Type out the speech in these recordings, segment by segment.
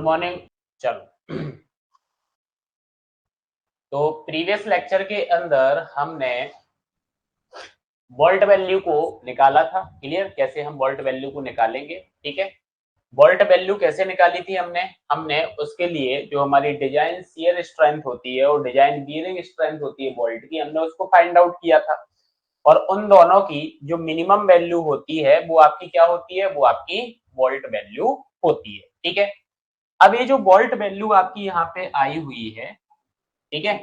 Morning. चलो, तो previous lecture के अंदर हमने वोल्ट वैल्यू को निकाला था। क्लियर, कैसे हम वोल्ट वैल्यू को निकालेंगे। ठीक है, वोल्ट वैल्यू कैसे निकाली थी हमने हमने उसके लिए जो हमारी डिजाइन शियर स्ट्रेंथ होती है और डिजाइन बीयरिंग स्ट्रेंथ होती है वोल्ट की, हमने उसको फाइंड आउट किया था। और उन दोनों की जो मिनिमम वैल्यू होती है वो आपकी क्या होती है, वो आपकी वोल्ट वैल्यू होती है। ठीक है, अब ये जो वोल्ट वैल्यू आपकी यहाँ पे आई हुई है, ठीक है,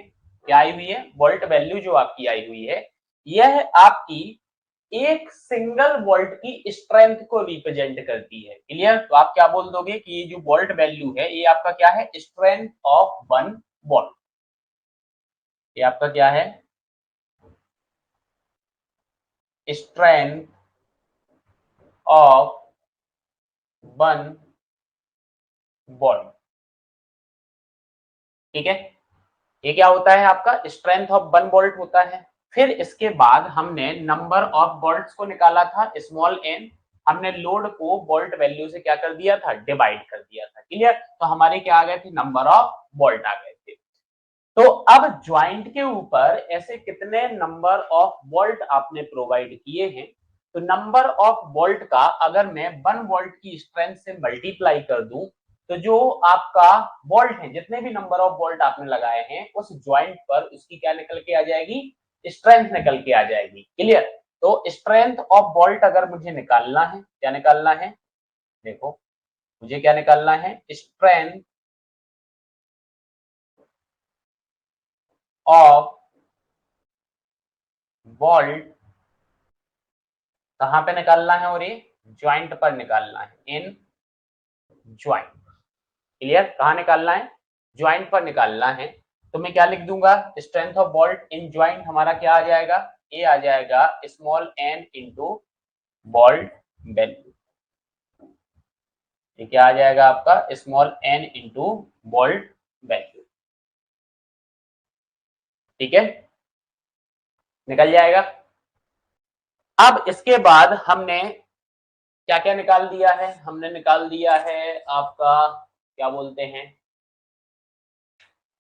क्या आई हुई है, वोल्ट वैल्यू जो आपकी आई हुई है, यह आपकी एक सिंगल वोल्ट की स्ट्रेंथ को रिप्रेजेंट करती है। क्लियर, तो आप क्या बोल दोगे कि ये जो वोल्ट वैल्यू है ये आपका क्या है, स्ट्रेंथ ऑफ वन वोल्ट। ये आपका क्या है, स्ट्रेंथ ऑफ वन वोल्ट। ठीक है, ये क्या होता है, आपका स्ट्रेंथ ऑफ वन वोल्ट होता है। फिर इसके बाद हमने नंबर ऑफ वोल्ट्स को निकाला था, स्मॉल एन। हमने लोड को वोल्ट वैल्यू से क्या कर दिया था, डिवाइड कर दिया था। क्लियर, तो हमारे क्या आ गए थे, नंबर ऑफ वोल्ट आ गए थे। तो अब ज्वाइंट के ऊपर ऐसे कितने नंबर ऑफ वोल्ट आपने प्रोवाइड किए हैं, तो नंबर ऑफ वोल्ट का अगर मैं 1 वोल्ट की स्ट्रेंथ से मल्टीप्लाई कर दूं, तो जो आपका वोल्ट है, जितने भी नंबर ऑफ वोल्ट आपने लगाए हैं उस ज्वाइंट पर उसकी क्या निकल के आ जाएगी, स्ट्रेंथ निकल के आ जाएगी। क्लियर, तो स्ट्रेंथ ऑफ वोल्ट अगर मुझे निकालना है, क्या निकालना है, देखो मुझे क्या निकालना है, स्ट्रेंथ ऑफ वोल्ट कहां पे निकालना है, और ये ज्वाइंट पर निकालना है, इन ज्वाइंट। क्लियर, कहां निकालना है, ज्वाइंट पर निकालना है। तो मैं क्या लिख दूंगा, strength of bolt in joint हमारा क्या आ जाएगा, ए आ जाएगा small N into bolt value. ये क्या आ जाएगा आपका, small N into bolt value. ठीक है, निकल जाएगा। अब इसके बाद हमने क्या क्या निकाल दिया है, हमने निकाल दिया है आपका क्या बोलते हैं,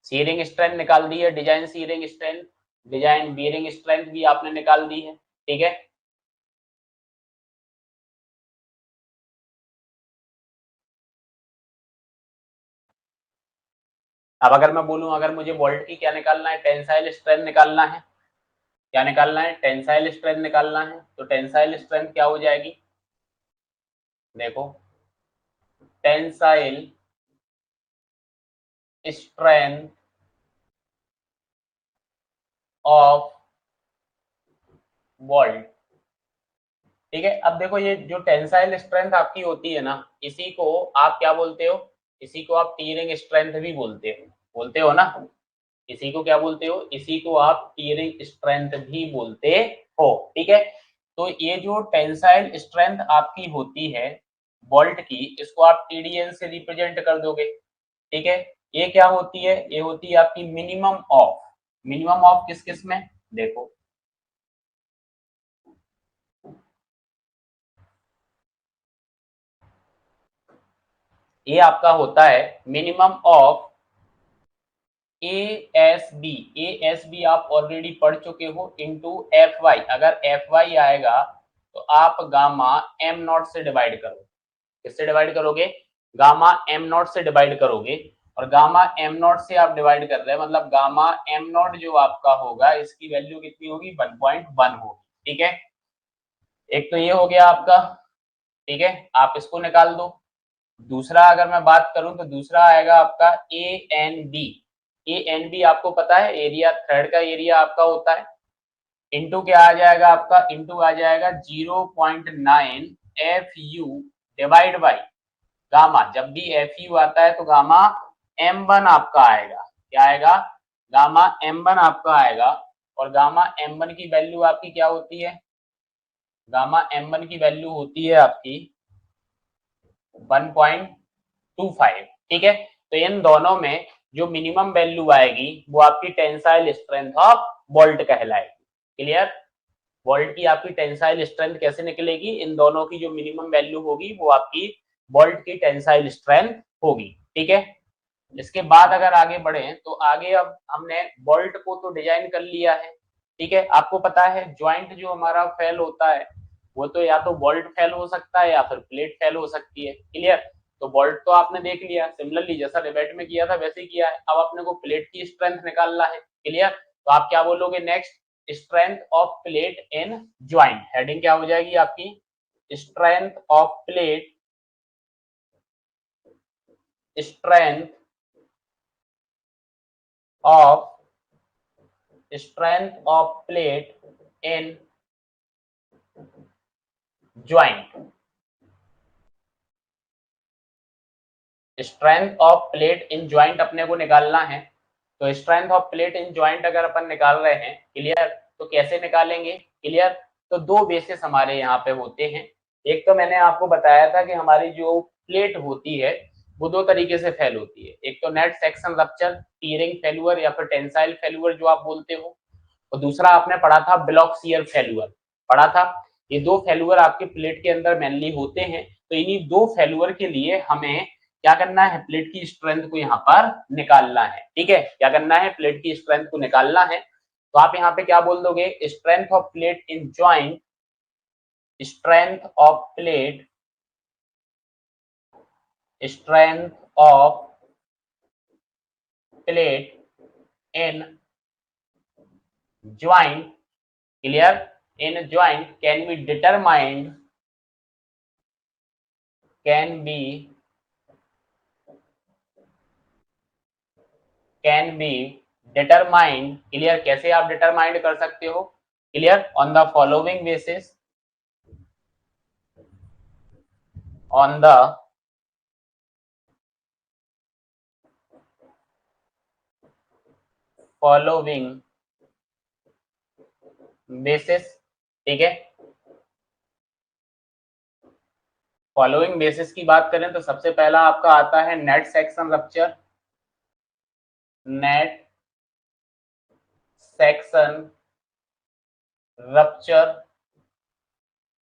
सीयरिंग स्ट्रेंथ निकाल दी है, design shearing strength, design bearing strength भी आपने निकाल दी है। ठीक है, अब अगर मैं बोलूं, अगर मुझे वोल्ट की क्या निकालना है, टेंसाइल स्ट्रेंथ निकालना है, क्या निकालना है, टेंसाइल स्ट्रेंथ निकालना है, तो टेंसाइल स्ट्रेंथ क्या हो जाएगी, देखो टेंसाइल स्ट्रेंथ ऑफ वोल्ट। ठीक है, अब देखो ये जो टेंसाइल स्ट्रेंथ आपकी होती है ना, इसी को आप क्या बोलते हो, इसी को आप टीयरिंग स्ट्रेंथ भी बोलते हो ना, इसी को क्या बोलते हो, इसी को आप टीयरिंग स्ट्रेंथ भी बोलते हो। ठीक है, तो ये जो टेंसाइल स्ट्रेंथ आपकी होती है वोल्ट की, इसको आप टीडीएन से रिप्रेजेंट कर दोगे। ठीक है, ये क्या होती है, ये होती है आपकी मिनिमम ऑफ किस किस में, देखो ये आपका होता है minimum of A S B आप ऑलरेडी पढ़ चुके हो, इंटू एफ वाई। अगर एफ वाई आएगा तो आप गामा एम नॉट से डिवाइड करोगे, किससे डिवाइड करोगे, गामा एम नॉट से डिवाइड करोगे। और गामा एम नॉट से आप डिवाइड कर रहे हैं, मतलब गामा एम नॉट जो आपका होगा इसकी वैल्यू कितनी होगी, 1.1 होगी। ठीक है, एक तो ये हो गया आपका। ठीक है, आप इसको निकाल दो। दूसरा अगर मैं बात करूं तो दूसरा आएगा आपका ए एन बी आपको पता है एरिया, थ्रेड का एरिया आपका होता है, इंटू क्या आ जाएगा आपका, इंटू आ जाएगा 0.9 F you divide by gamma. जब भी एफ यू आता है तो गामा M1 आपका आएगा, क्या आएगा, गामा M1 आपका आएगा। और गामा M1 की वैल्यू आपकी क्या होती है, गामा M1 की वैल्यू होती है आपकी 1.25। ठीक है, तो इन दोनों में जो मिनिमम वैल्यू आएगी वो आपकी टेंसाइल स्ट्रेंथ ऑफ वोल्ट कहलाएगी। क्लियर, वोल्ट की आपकी टेंसाइल स्ट्रेंथ कैसे निकलेगी, इन दोनों की जो मिनिमम वैल्यू होगी वो आपकी वोल्ट की टेंसाइल स्ट्रेंथ होगी। ठीक है। इसके बाद अगर आगे बढ़े तो आगे अब हमने बोल्ट को तो डिजाइन कर लिया है, ठीक है। आपको पता है ज्वाइंट जो हमारा फेल होता है वो तो या तो बोल्ट फेल हो सकता है या फिर प्लेट फेल हो सकती है, क्लियर। तो बोल्ट तो आपने देख लिया, सिमिलरली जैसा रिवेट में किया था वैसे ही किया है। अब अपने को प्लेट की स्ट्रेंथ निकालना है, क्लियर। तो आप क्या बोलोगे next, strength of plate in joint. Heading क्या हो जाएगी आपकी, strength of plate, strength of strength of plate in joint। Strength of plate in joint अपने को निकालना है। तो strength of plate in joint अगर अपन निकाल रहे हैं, क्लियर, तो कैसे निकालेंगे, क्लियर। तो दो बेसिस हमारे यहाँ पे होते हैं। एक तो मैंने आपको बताया था कि हमारी जो प्लेट होती है वो दो तरीके से फेल होती है। एक तो net section rupture, tearing failure या फिर टेंसाइल फेल्यूर जो आप बोलते हो, और दूसरा आपने पढ़ा था ब्लॉक शियर फेल्यूर, पढ़ा था। ये दो फेल्यूर आपके प्लेट के अंदर मेनली होते हैं। तो इन्हीं दो फेल्यूर के लिए हमें क्या करना है, प्लेट की स्ट्रेंथ को यहाँ पर निकालना है, ठीक है। क्या करना है, प्लेट की स्ट्रेंथ को निकालना है। तो आप यहाँ पे क्या बोल दोगे, strength of plate in joint, strength of plate, strength of plate in joint, clear, in joint can be determined, can be determined, clear. कैसे आप डिटरमाइंड कर सकते हो, clear, on the following basis, on the following basis, ठीक है। Following basis की बात करें तो सबसे पहला आपका आता है net section rupture, net section rupture,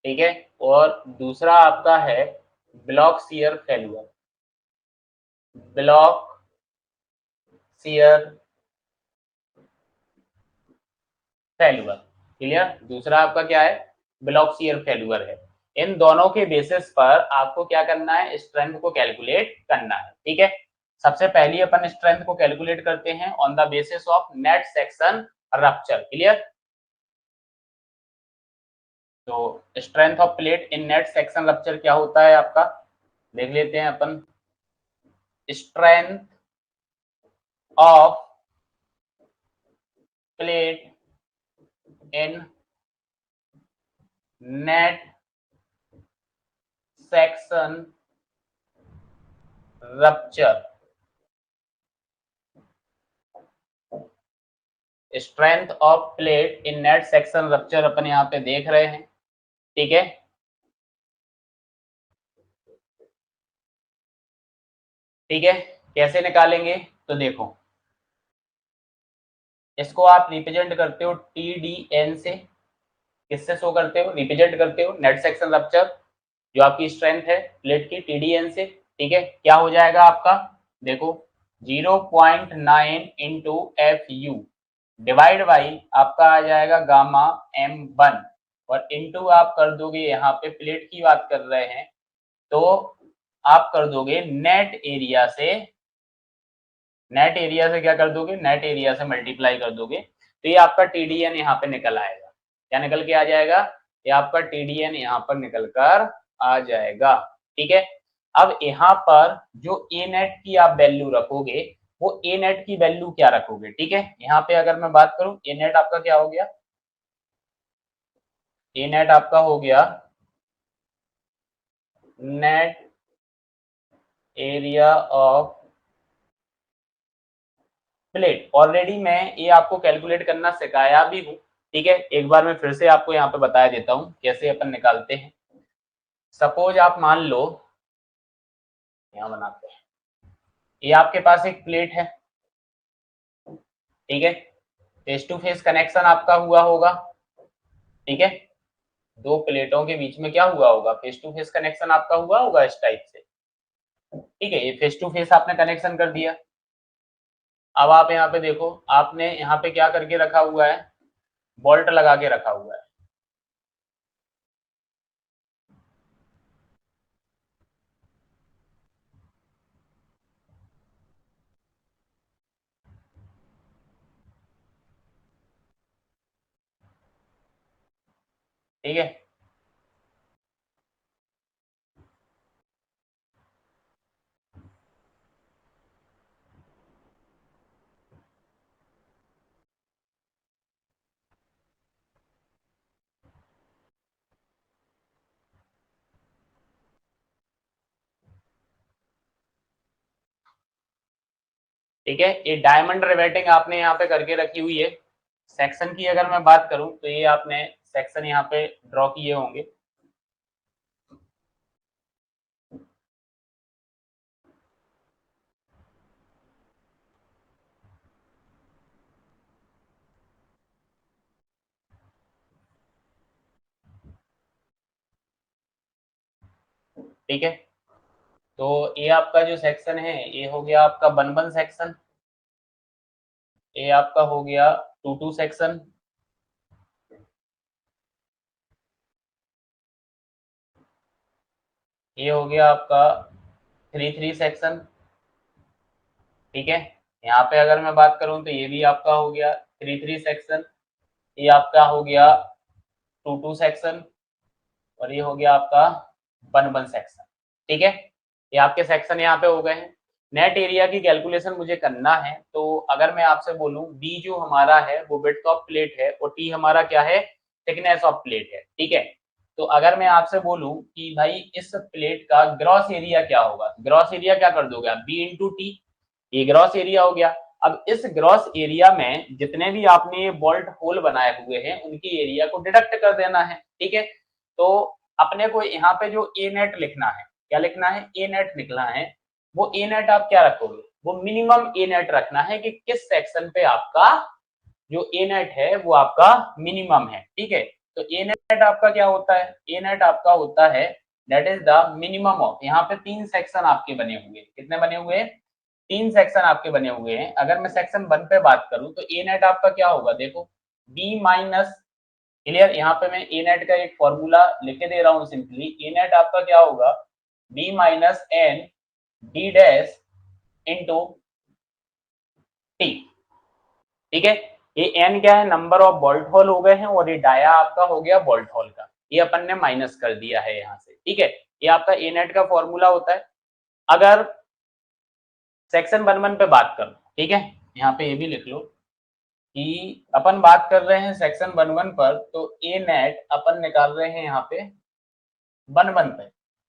ठीक है। और दूसरा आपका है block shear failure, block shear failure, clear. दूसरा आपका क्या है, ब्लॉक शियर फेल्यूर है। इन दोनों के बेसिस पर आपको क्या करना है, स्ट्रेंथ को कैलकुलेट करना है, ठीक है। सबसे पहले अपन स्ट्रेंथ को कैलकुलेट करते हैं on the basis of net section rupture, clear. तो strength of plate in net section rupture क्या होता है आपका, देख लेते हैं अपन। Strength of plate in net section rupture, strength of plate in net section rupture अपन यहाँ पे देख रहे हैं, ठीक है। ठीक है, कैसे निकालेंगे, तो देखो इसको आप रिप्रेजेंट करते हो TDN से। किससे शो करते हो, रिप्रेजेंट करते हो नेट सेक्शन रप्चर जो आपकी स्ट्रेंथ है प्लेट की, TDN से, ठीक है। क्या हो जाएगा आपका, देखो 0.9 इंटू FU डिवाइड बाई आपका आ जाएगा गामा M1, और इंटू आप कर दोगे, यहाँ पे प्लेट की बात कर रहे हैं तो आप कर दोगे नेट एरिया से, नेट एरिया से क्या कर दोगे, नेट एरिया से मल्टीप्लाई कर दोगे। तो ये आपका TDN यहाँ पे निकल आएगा। क्या निकल के आ जाएगा, ये आपका TDN यहाँ पर निकल कर आ जाएगा, ठीक है। अब यहाँ पर जो ए नेट की आप वैल्यू रखोगे, वो ए नेट की वैल्यू क्या रखोगे, ठीक है। यहाँ पे अगर मैं बात करूं, ए नेट आपका क्या हो गया, ए नेट आपका हो गया net area of plate. Already मैं ये आपको कैलकुलेट करना सिखाया भी हूँ, ठीक है। एक बार मैं फिर से आपको यहाँ पे बता देता हूँ कैसे अपन निकालते हैं। सपोज आप मान लो, यहाँ बनाते हैं, ये आपके पास एक प्लेट है, ठीक है। फेस टू फेस कनेक्शन आपका हुआ होगा, ठीक है। दो प्लेटों के बीच में क्या हुआ होगा, फेस टू फेस कनेक्शन आपका हुआ होगा इस टाइप से, ठीक है, ये फेस टू फेस आपने कनेक्शन कर दिया। अब आप यहाँ पे देखो, आपने यहाँ पे क्या करके रखा हुआ है, बोल्ट लगा के रखा हुआ है। ठीक है, ठीक है, ये डायमंड रिवेटिंग आपने यहाँ पे करके रखी हुई है। सेक्शन की अगर मैं बात करूं तो ये आपने सेक्शन यहाँ पे ड्रॉ किए होंगे। ठीक है, तो ये आपका जो सेक्शन है ये हो गया आपका वन वन सेक्शन, ये आपका हो गया टू टू सेक्शन, ये हो गया आपका थ्री थ्री सेक्शन। ठीक है, यहाँ पे अगर मैं बात करूं तो ये भी आपका हो गया थ्री थ्री सेक्शन, ये आपका हो गया टू टू सेक्शन, और ये हो गया आपका वन वन सेक्शन। ठीक है, ये आपके सेक्शन यहाँ पे हो गए हैं। नेट एरिया की कैलकुलेशन मुझे करना है, तो अगर मैं आपसे बोलूं बी जो हमारा है वो विड्थ ऑफ प्लेट है और टी हमारा क्या है, थिकनेस ऑफ प्लेट है। ठीक है, तो अगर मैं आपसे बोलूं कि भाई इस प्लेट का ग्रॉस एरिया क्या होगा, ग्रॉस एरिया क्या कर दोगे आप, बी इंटू टी, ये ग्रॉस एरिया हो गया। अब इस ग्रॉस एरिया में जितने भी आपने ये बोल्ट होल बनाए हुए हैं उनकी एरिया को डिडक्ट कर देना है। ठीक है, तो अपने को यहाँ पे जो ए नेट लिखना है, क्या लिखना है, ए नेट लिखना है। वो ए नेट आप क्या रखोगे, वो मिनिमम ए नेट रखना है कि किस सेक्शन पे आपका जो ए नेट है वो आपका मिनिमम है। ठीक है, तो ए नेट आपका क्या होता है, ए नेट आपका होता है that is the minimum of, यहाँ पे तीन सेक्शन आपके बने हुए, कितने बने हुए हैं, तीन सेक्शन आपके बने हुए हैं। अगर मैं सेक्शन वन पे बात करूं तो ए नेट आपका क्या होगा, देखो बी माइनस, क्लियर, यहाँ पे मैं ए नेट का एक फॉर्मूला लिख के दे रहा हूँ सिंपली, ए नेट आपका क्या होगा, B minus N D dash into T. ठीक है, ये एन क्या है, नंबर ऑफ बोल्ट होल हो गए हैं, और ये डाया आपका हो गया बोल्ट होल का, ये अपन ने माइनस कर दिया है यहाँ से। ठीक है, ये आपका ए नेट का फॉर्मूला होता है। अगर सेक्शन वन वन पे बात करो, ठीक है, यहाँ पे ये भी लिख लो कि अपन बात कर रहे हैं सेक्शन वन वन पर, तो ए नेट अपन निकाल रहे हैं यहाँ पे वन वन पे,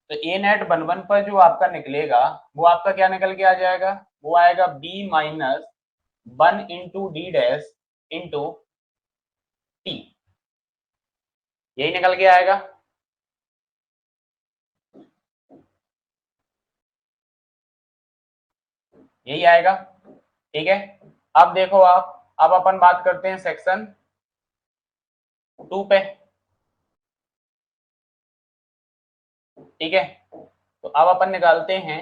तो ए नेट वन वन पर जो आपका निकलेगा वो आपका क्या निकल के आ जाएगा, वो आएगा B minus one into D dash into T, यही निकल के आएगा। यही आएगा। ठीक है, अब देखो आप, अब अपन बात करते हैं सेक्शन टू पे। ठीक है, तो अब अपन निकालते हैं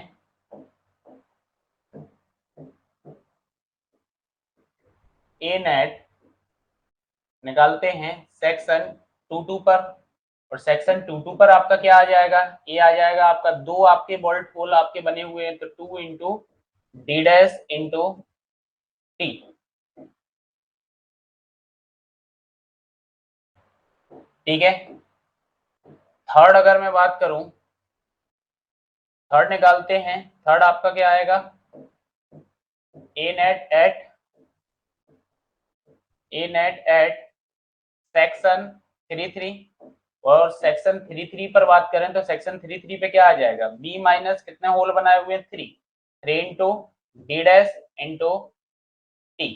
ए नेट, निकालते हैं सेक्शन टू टू पर, और सेक्शन टू टू पर आपका क्या आ जाएगा, ए आ जाएगा आपका, दो आपके बोल्ट होल आपके बने हुए हैं, तो two into D dash into T. ठीक है, थर्ड अगर मैं बात करूं, थर्ड निकालते हैं, थर्ड आपका क्या आएगा, A net at, A net at section three three, और सेक्शन थ्री थ्री पर बात करें तो सेक्शन थ्री थ्री पे क्या आ जाएगा, बी माइनस कितने होल बनाए हुए हैं, three, three into D dash into T.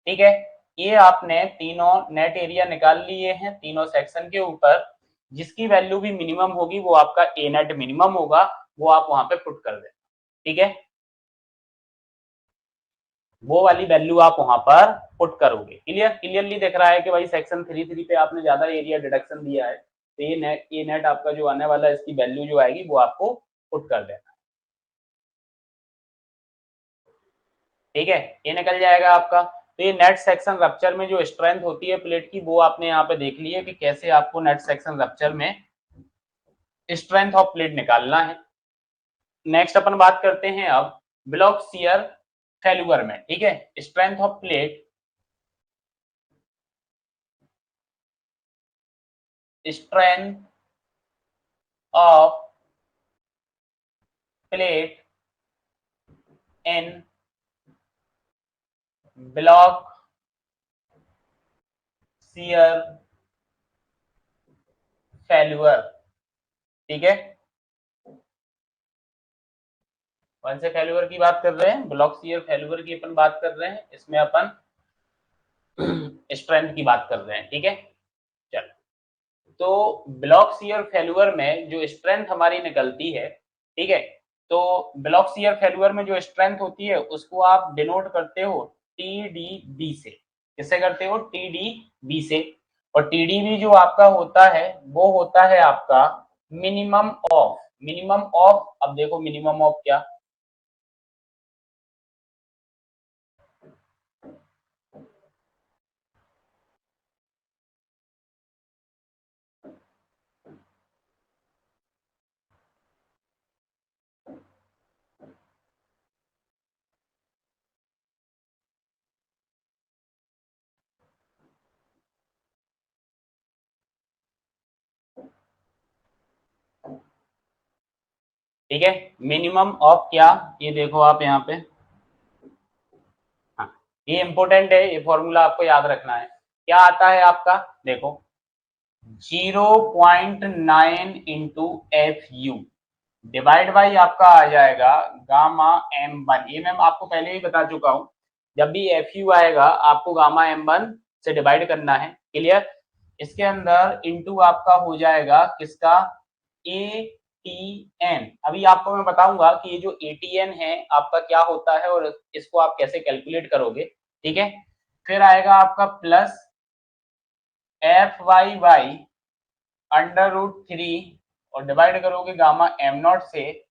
ठीक है, ये आपने तीनों नेट एरिया निकाल लिए हैं तीनों सेक्शन के ऊपर, जिसकी वैल्यू भी मिनिमम होगी वो आपका ए नेट मिनिमम होगा, वो आप वहां पे पुट कर दें। ठीक है, वो वाली वैल्यू आप वहां पर पुट करोगे। क्लियरली दिख रहा है कि भाई सेक्शन थ्री थ्री पे आपने ज्यादा एरिया डिडक्शन दिया है, तो ये नेट आपका जो आने वाला है इसकी वैल्यू जो आएगी वो आपको पुट कर देना। ठीक है, ये निकल जाएगा आपका। तो ये नेट सेक्शन रप्चर में जो स्ट्रेंथ होती है प्लेट की, वो आपने यहाँ पे देख ली है कि कैसे आपको नेट सेक्शन रप्चर में स्ट्रेंथ ऑफ प्लेट निकालना है। नेक्स्ट अपन बात करते हैं अब ब्लॉक शियर फेल्यूर में। ठीक है, strength of plate, strength of plate in block shear failure. ठीक है, कौन से फेल्यूर की बात कर रहे हैं? ब्लॉक शियर फेल्यूर की अपन बात कर रहे हैं, इसमें अपन स्ट्रेंथ की बात कर रहे हैं। ठीक है, चल, तो ब्लॉक शियर फेल्यूर में जो स्ट्रेंथ हमारी निकलती है, ठीक है, तो ब्लॉक शियर फेल्यूर में जो स्ट्रेंथ होती है उसको आप डिनोट करते हो TDB से। किससे करते हो? TDB से। और TDB जो आपका होता है वो होता है आपका मिनिमम ऑफ, अब देखो मिनिमम ऑफ क्या, ठीक है, मिनिमम ऑफ क्या, ये देखो आप यहाँ पे, हाँ, ये इंपॉर्टेंट है, ये फॉर्मूला आपको याद रखना है। क्या आता है आपका, देखो 0.9 into F you divide by आपका आ जाएगा गामा M1। ये मैं आपको पहले ही बता चुका हूं, जब भी एफ यू आएगा आपको गामा M1 से डिवाइड करना है। क्लियर? इसके अंदर इंटू आपका हो जाएगा किसका, ATN। अभी आपको मैं बताऊंगा कि ये जो ATN है आपका क्या होता है और इसको आप कैसे कैलकुलेट करोगे। ठीक है, फिर आएगा आपका प्लस FY √3 और डिवाइड करोगे गामा M0 से,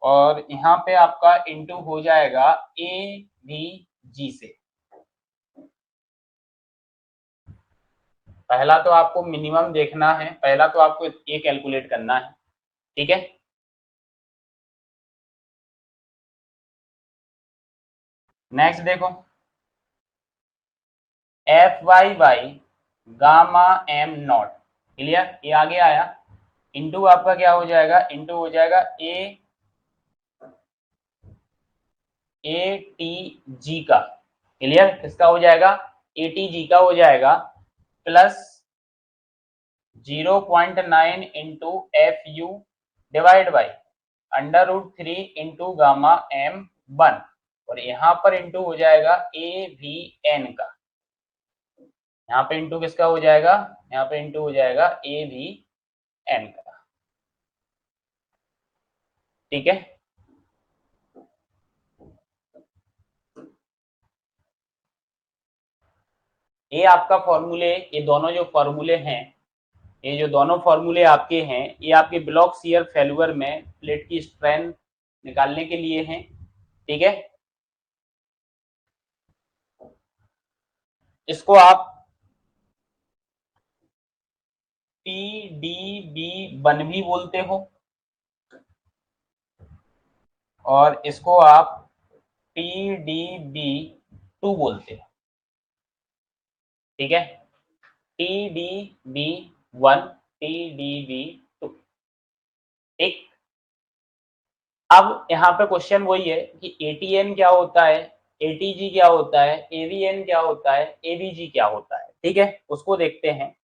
और यहाँ पे आपका इंटू हो जाएगा AVG से। पहला तो आपको मिनिमम देखना है, पहला तो आपको ये कैलकुलेट करना है। ठीक है, नेक्स्ट देखो FY गामा M0। क्लियर? ये आगे आया, इंटू आपका क्या हो जाएगा, इंटू हो जाएगा ATG का। क्लियर? किसका हो जाएगा? ATG का हो जाएगा plus 0.9 into FU divide by √3 into gamma M1, और यहाँ पर इंटू हो जाएगा AVN का। यहाँ पे इंटू किसका हो जाएगा, यहाँ पे इंटू हो जाएगा AVN का। ठीक है, ये आपका फॉर्मूले, ये दोनों जो फॉर्मूले हैं, ये जो दोनों फॉर्मूले आपके हैं, ये आपके ब्लॉक शियर फेल्यूर में प्लेट की स्ट्रेंथ निकालने के लिए हैं। ठीक है, इसको आप TDB1 भी बोलते हो और इसको आप TDB2 बोलते हो। ठीक है, TDB1, TDB2। ठीक, अब यहाँ पे क्वेश्चन वही है कि ATN क्या होता है, ATG क्या होता है, AVN क्या होता है, AVG क्या होता है। ठीक है, उसको देखते हैं।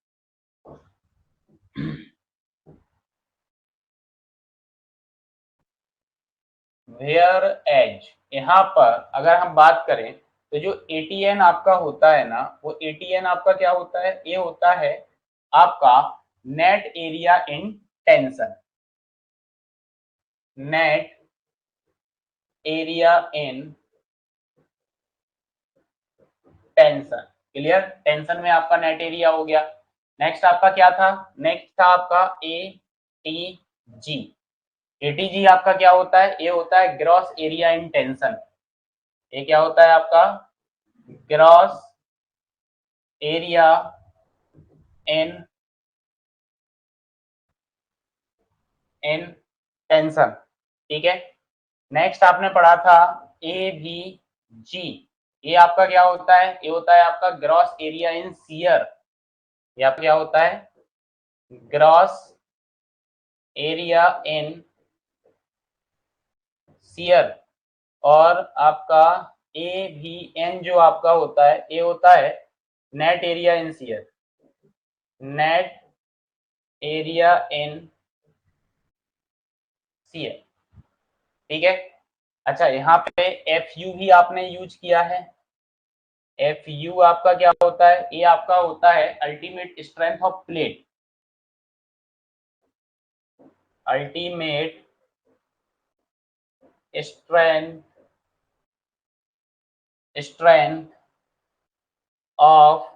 वेयर एज, यहाँ पर अगर हम बात करें तो जो ATN आपका होता है ना, वो ATN आपका क्या होता है, ये होता है आपका net area in tension. Net area in tension. Clear? Tension में आपका नेट एरिया हो गया। नेक्स्ट आपका क्या था, नेक्स्ट था आपका ATG। ATG आपका क्या होता है, ये होता है ग्रॉस एरिया इन टेंशन। ये क्या होता है आपका gross area in in tension, ठीक है। नेक्स्ट आपने पढ़ा था ए बी जी, ये आपका क्या होता है, ये होता है आपका ग्रॉस एरिया इन शियर, ये आपका क्या होता है ग्रॉस एरिया इन शियर। और आपका ए बी एन जो आपका होता है, ये होता है net area in shear, net area in shear, ठीक है। अच्छा, यहाँ पे एफ यू भी आपने यूज किया है। एफ यू आपका क्या होता है, ये आपका होता है ultimate strength of plate, ultimate strength strength of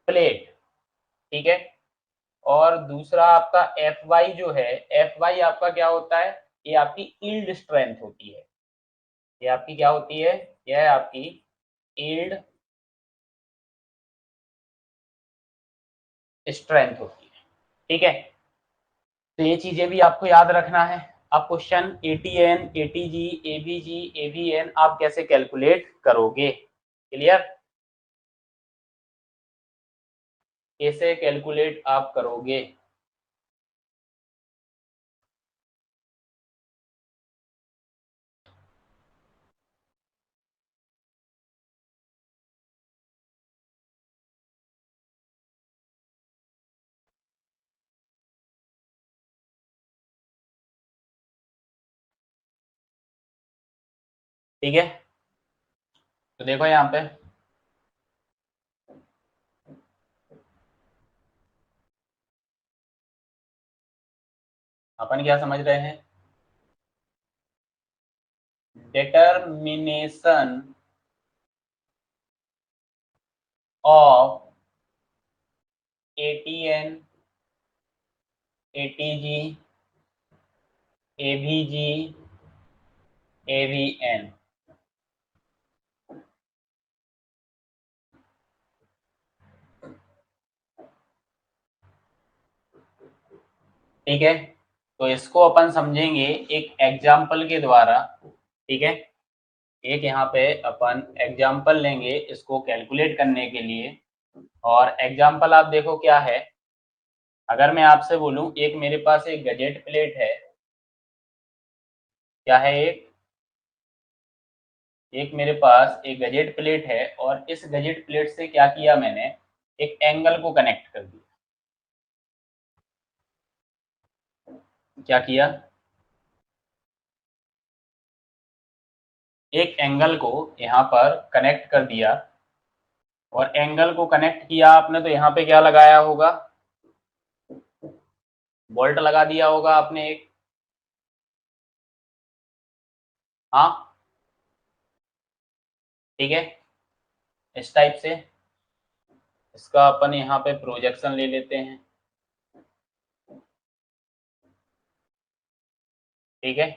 plate, ठीक है। और दूसरा आपका एफ वाई जो है, एफ वाई आपका क्या होता है, ये आपकी यील्ड स्ट्रेंथ होती है, ये आपकी क्या होती है, यह है आपकी यील्ड स्ट्रेंथ होती है, ठीक है। तो ये चीजें भी आपको याद रखना है। अब question ATN, ATG, ABG, ABN आप कैसे कैलकुलेट करोगे, क्लियर, कैसे कैलकुलेट आप करोगे। ठीक है, तो देखो यहाँ पे अपन क्या समझ रहे हैं, determination of ATN, ATG, ABG, AVN, ठीक है। तो इसको अपन समझेंगे एक एग्जाम्पल के द्वारा, ठीक है। एक यहाँ पे अपन एग्जाम्पल लेंगे इसको कैलकुलेट करने के लिए। और एग्जाम्पल आप देखो क्या है, अगर मैं आपसे बोलूं एक मेरे पास एक गजेट प्लेट है, क्या है, एक एक मेरे पास एक गजेट प्लेट है, और इस गजेट प्लेट से क्या किया मैंने, एक एंगल को कनेक्ट कर दिया, क्या किया, एक एंगल को यहाँ पर कनेक्ट कर दिया। और एंगल को कनेक्ट किया आपने तो यहाँ पे क्या लगाया होगा, बोल्ट लगा दिया होगा आपने एक, हाँ, ठीक है। इस टाइप से इसका अपन यहाँ पे प्रोजेक्शन ले लेते हैं, ठीक है।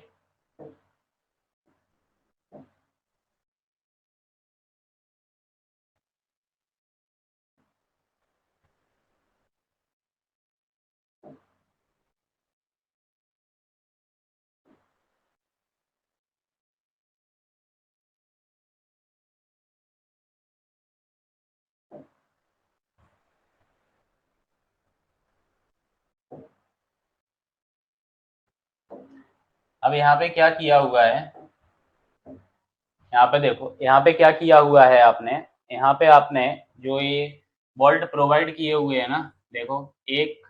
अब यहाँ पे क्या किया हुआ है, यहाँ पे देखो, यहाँ पे क्या किया हुआ है आपने, यहाँ पे आपने जो ये बोल्ट प्रोवाइड किए हुए हैं ना, देखो, एक,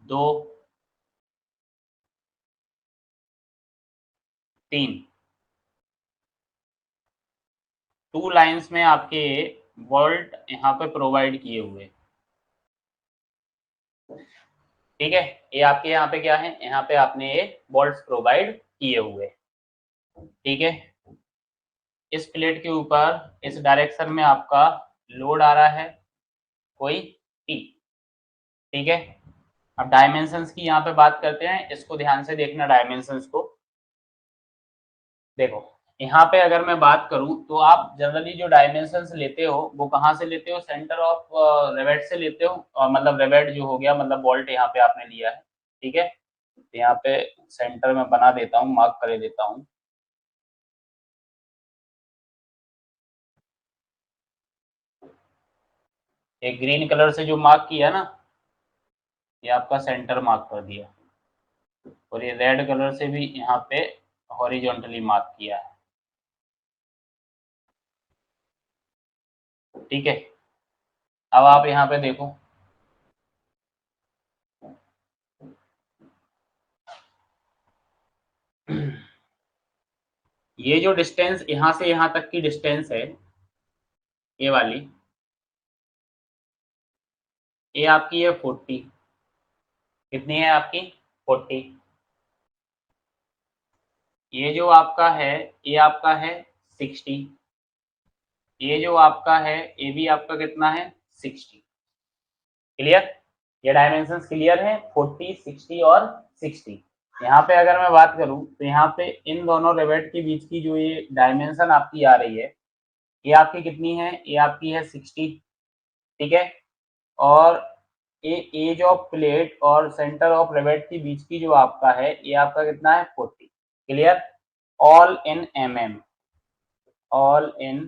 दो, तीन, टू लाइंस में आपके बोल्ट यहाँ पे प्रोवाइड किए हुए, ठीक है। ये आपके यहाँ पे क्या है, यहाँ पे आपने ये बोल्ट प्रोवाइड किए हुए, ठीक है। इस प्लेट के ऊपर इस डायरेक्शन में आपका लोड आ रहा है कोई टी, ठीक है। अब डायमेंशंस की यहाँ पे बात करते हैं, इसको ध्यान से देखना डायमेंशंस को। देखो यहाँ पे अगर मैं बात करूं तो आप जनरली जो डायमेंशंस लेते हो वो कहाँ से लेते हो, सेंटर ऑफ रेवेट से लेते हो, और मतलब रेवेट जो हो गया मतलब बोल्ट यहाँ पे आपने लिया है, ठीक है। तो यहाँ पे सेंटर में बना देता हूँ, मार्क कर देता हूँ। एक ग्रीन कलर से जो मार्क किया ना, ये आपका सेंटर मार्क कर दिया, और ये रेड कलर से भी यहाँ पे हॉरिजॉन्टली मार्क किया है, ठीक है। अब आप यहाँ पे देखो, ये जो डिस्टेंस यहाँ से यहाँ तक की डिस्टेंस है, ये वाली, ये आपकी है 40। कितनी है आपकी? 40। ये जो आपका है, ये आपका है 60। ये जो आपका है, ये भी आपका कितना है? 60। क्लियर? ये डायमेंशंस क्लियर है, 40, 60 और 60। यहाँ पे अगर मैं बात करूँ तो यहाँ पे इन दोनों रिवेट के बीच की जो ये डायमेंशन आपकी आ रही है, ये आपकी कितनी है? ये आपकी है 60, ठीक है। और ये एज ऑफ प्लेट और सेंटर ऑफ रिवेट के बीच की जो आपका है, ये आपका कितना है? 40। Clear? All in mm, all in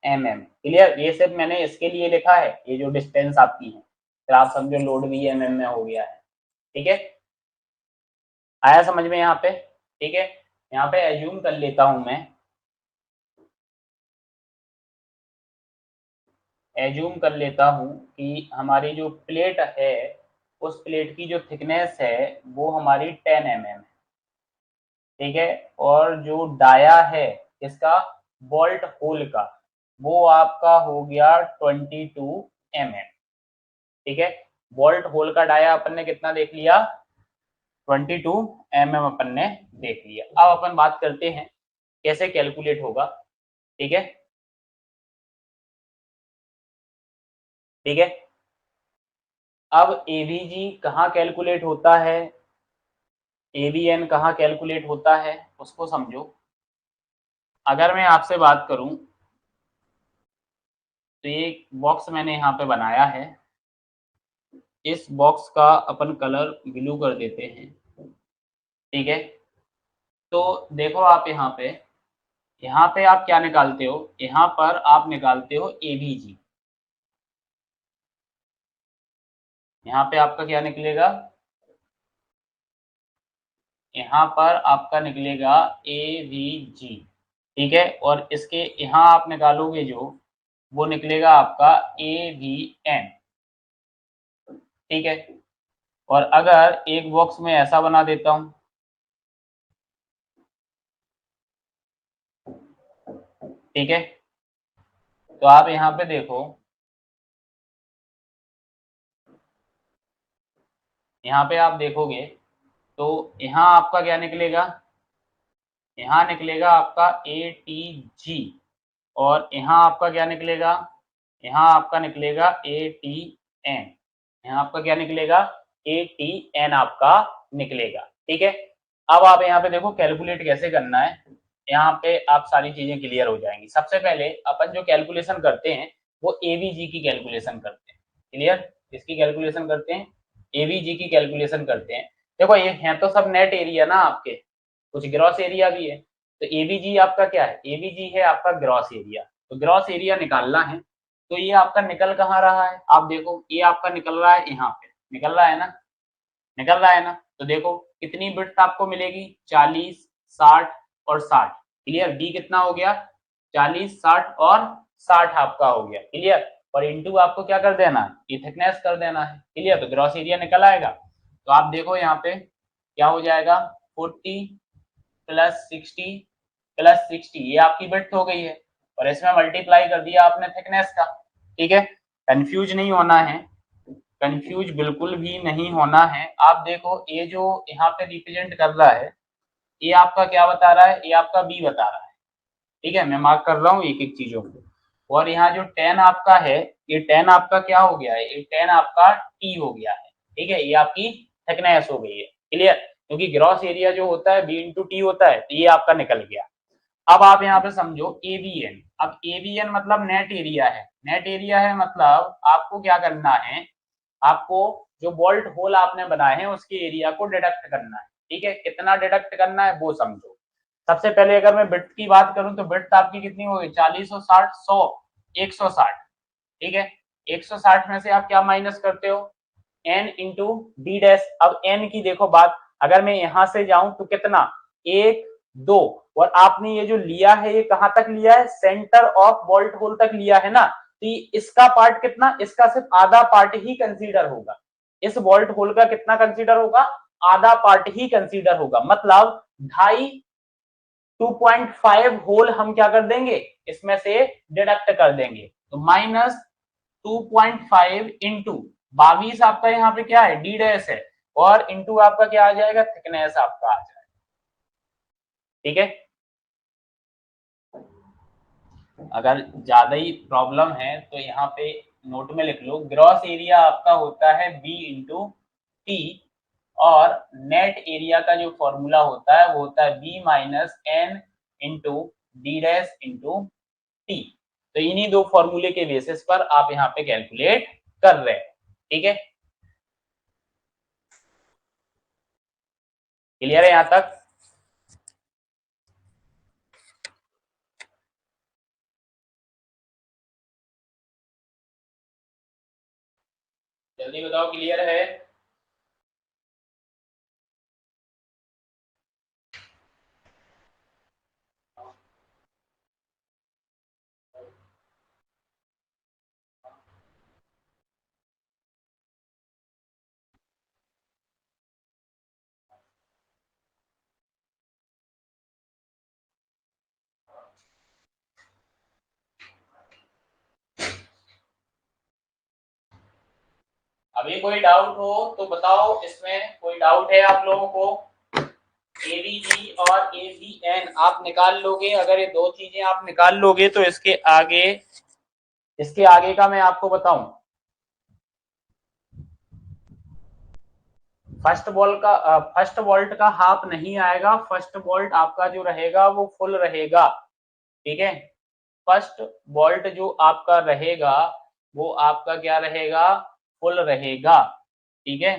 clear? ये सिर्फ मैंने इसके लिए लिखा है, ये जो डिस्टेंस आपकी है, फिर आप समझो लोड भी mm में हो गया है, ठीक है। आया समझ में यहाँ पे? ठीक है। यहाँ पे एज्यूम कर लेता हूं मैं, एज्यूम कर लेता हूं कि हमारी जो प्लेट है, उस प्लेट की जो थिकनेस है वो हमारी 10 mm है, ठीक है। और जो डाया है इसका, बोल्ट होल का, वो आपका हो गया 22 mm, ठीक है। बोल्ट होल का डाया अपन ने कितना देख लिया? 22 mm अपन ने देख लिया। अब अपन बात करते हैं कैसे कैलकुलेट होगा, ठीक है, ठीक है। अब एवीजी कहाँ कैलकुलेट होता है, एवीएन कहाँ कैलकुलेट होता है, उसको समझो। अगर मैं आपसे बात करूं तो ये बॉक्स मैंने यहाँ पे बनाया है, इस बॉक्स का अपन कलर ब्लू कर देते हैं, ठीक है। तो देखो आप यहाँ पे आप क्या निकालते हो? यहाँ पर आप निकालते हो एवीजी। यहाँ पे आपका क्या निकलेगा? यहाँ पर आपका निकलेगा एवीजी, ठीक है। और इसके यहाँ आप निकालोगे जो, वो निकलेगा आपका एवीएन, ठीक है। और अगर एक बॉक्स में ऐसा बना देता हूं, ठीक है, तो आप यहाँ पे देखो, यहाँ पे आप देखोगे तो यहाँ आपका क्या निकलेगा? यहाँ निकलेगा आपका ATG, और यहाँ आपका क्या निकलेगा? यहाँ आपका निकलेगा ATN, यहाँ आपका क्या निकलेगा? ATN आपका निकलेगा, ठीक है। अब आप यहाँ पे देखो कैलकुलेट कैसे करना है, यहाँ पे आप सारी चीजें क्लियर हो जाएंगी। सबसे पहले अपन जो कैलकुलेशन करते हैं वो एवीजी की कैलकुलेशन करते हैं। क्लियर? किसकी कैलकुलेशन करते हैं? एवीजी की कैलकुलेशन करते हैं। देखो ये है तो सब नेट एरिया ना आपके, कुछ ग्रॉस एरिया भी है। तो एवीजी आपका क्या है? एवीजी है आपका ग्रॉस एरिया। तो ग्रॉस एरिया निकालना है, तो ये आपका निकल कहाँ रहा है? आप देखो ये आपका निकल रहा है, यहाँ पे निकल रहा है ना, निकल रहा है ना। तो देखो कितनी बिट्स आपको मिलेगी? 40, 60 और 60। क्लियर? डी कितना हो गया? 40, 60 और 60 आपका हो गया। क्लियर? और इंटू आपको क्या कर देना है? ये थिकनेस कर देना है। क्लियर? तो ग्रॉस एरिया निकल आएगा। तो आप देखो यहाँ पे क्या हो जाएगा, 40 प्लस 60 प्लस 60, ये आपकी बिट्स हो गई है, और इसमें मल्टीप्लाई कर दिया आपने थिकनेस का। ठीक है, कंफ्यूज नहीं होना है, कंफ्यूज बिल्कुल भी नहीं होना है। आप देखो ये जो यहाँ पे रिप्रेजेंट कर रहा है, ये आपका क्या बता रहा है? ये आपका बी बता रहा है। ठीक है, मैं मार्क कर रहा हूँ एक एक चीजों को। और यहाँ जो 10 आपका है, ये 10 आपका क्या हो गया है? ये 10 आपका टी हो गया है। ठीक है, ये आपकी थिकनेस हो गई है। क्लियर? क्योंकि ग्रॉस एरिया जो होता है बी इंटू टी होता है, तो ये आपका निकल गया। अब आप यहाँ पे समझो एवीएन। अब एवीएन मतलब नेट एरिया है, नेट एरिया है मतलब आपको क्या करना है, आपको जो बोल्ट होल आपने बनाए हैं उसके एरिया को डिडक्ट करना है। ठीक है, कितना डिडक्ट करना है वो समझो। सबसे पहले अगर मैं बिट्स की बात करूं तो बिट्स आपकी कितनी होगी, 40 और 60, 100, 160। ठीक है, 160 में से आप क्या माइनस करते हो, एन इंटू डी डैश। अब एन की देखो बात, अगर मैं यहां से जाऊं तो कितना, एक, दो, और आपने ये जो लिया है ये कहां तक लिया है, सेंटर ऑफ बोल्ट होल तक लिया है ना, तो इसका पार्ट कितना, इसका सिर्फ आधा पार्ट ही कंसीडर होगा। इस बोल्ट होल का कितना कंसीडर होगा, आधा पार्ट ही कंसीडर होगा, मतलब ढाई, 2.5 होल हम क्या कर देंगे, इसमें से डिडक्ट कर देंगे। तो माइनस 2.5 इंटू 22 आपका यहाँ पे क्या है, डी डैश है, और इंटू आपका क्या आ जाएगा, थिकनेस आपका आ जाएगा। ठीक है, अगर ज्यादा ही प्रॉब्लम है तो यहाँ पे नोट में लिख लो, ग्रॉस एरिया आपका होता है बी इंटू टी, और नेट एरिया का जो फॉर्मूला होता है वो होता है B minus N into D dash into T. तो इन्हीं दो फॉर्मूले के बेसिस पर आप यहाँ पे कैलकुलेट कर रहे हैं। ठीक है, क्लियर है यहाँ तक। जल्दी बताओ, क्लियर है। अभी कोई डाउट हो तो बताओ, इसमें कोई डाउट है आप लोगों को। एवीजी और एवीएन आप निकाल लोगे, अगर ये दो चीजें आप निकाल लोगे तो इसके आगे का मैं आपको बताऊं, फर्स्ट वोल्ट का हाफ नहीं आएगा, फर्स्ट वोल्ट आपका जो रहेगा वो फुल रहेगा। ठीक है, फर्स्ट वोल्ट जो आपका रहेगा वो आपका क्या रहेगा, फुल रहेगा। ठीक है,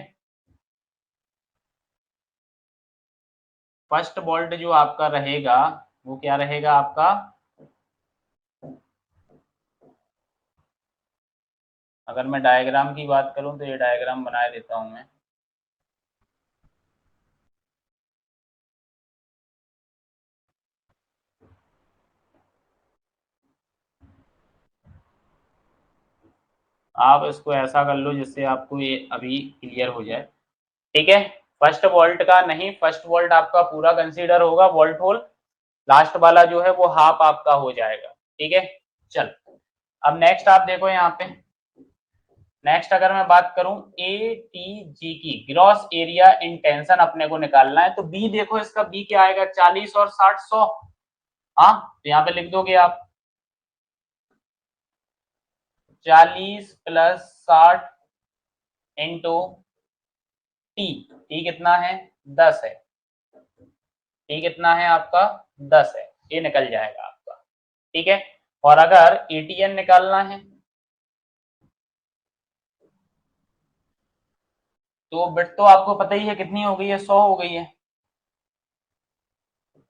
फर्स्ट वोल्ट जो आपका रहेगा वो क्या रहेगा आपका, अगर मैं डायग्राम की बात करूं तो ये डायग्राम बना देता हूं मैं। आप इसको ऐसा कर लो जिससे आपको ये अभी क्लियर हो जाए। ठीक है, फर्स्ट वोल्ट का नहीं, फर्स्ट वोल्ट आपका पूरा कंसीडर होगा वोल्ट होल, लास्ट वाला जो है वो हाफ आपका हो जाएगा। ठीक है, चल अब नेक्स्ट आप देखो यहाँ पे, नेक्स्ट अगर मैं बात करूं ए टी जी की, ग्रॉस एरिया इन टेंशन अपने को निकालना है, तो बी देखो, इसका बी क्या आएगा, 40 और 60, 100। हाँ, तो यहाँ पे लिख दोगे आप 40 प्लस 60 इंटू टी, टी कितना है, 10 है, टी कितना है आपका, 10 है, ये निकल जाएगा आपका। ठीक है, और अगर एटीएन निकालना है तो बिट तो आपको पता ही है कितनी हो गई है, 100 हो गई है,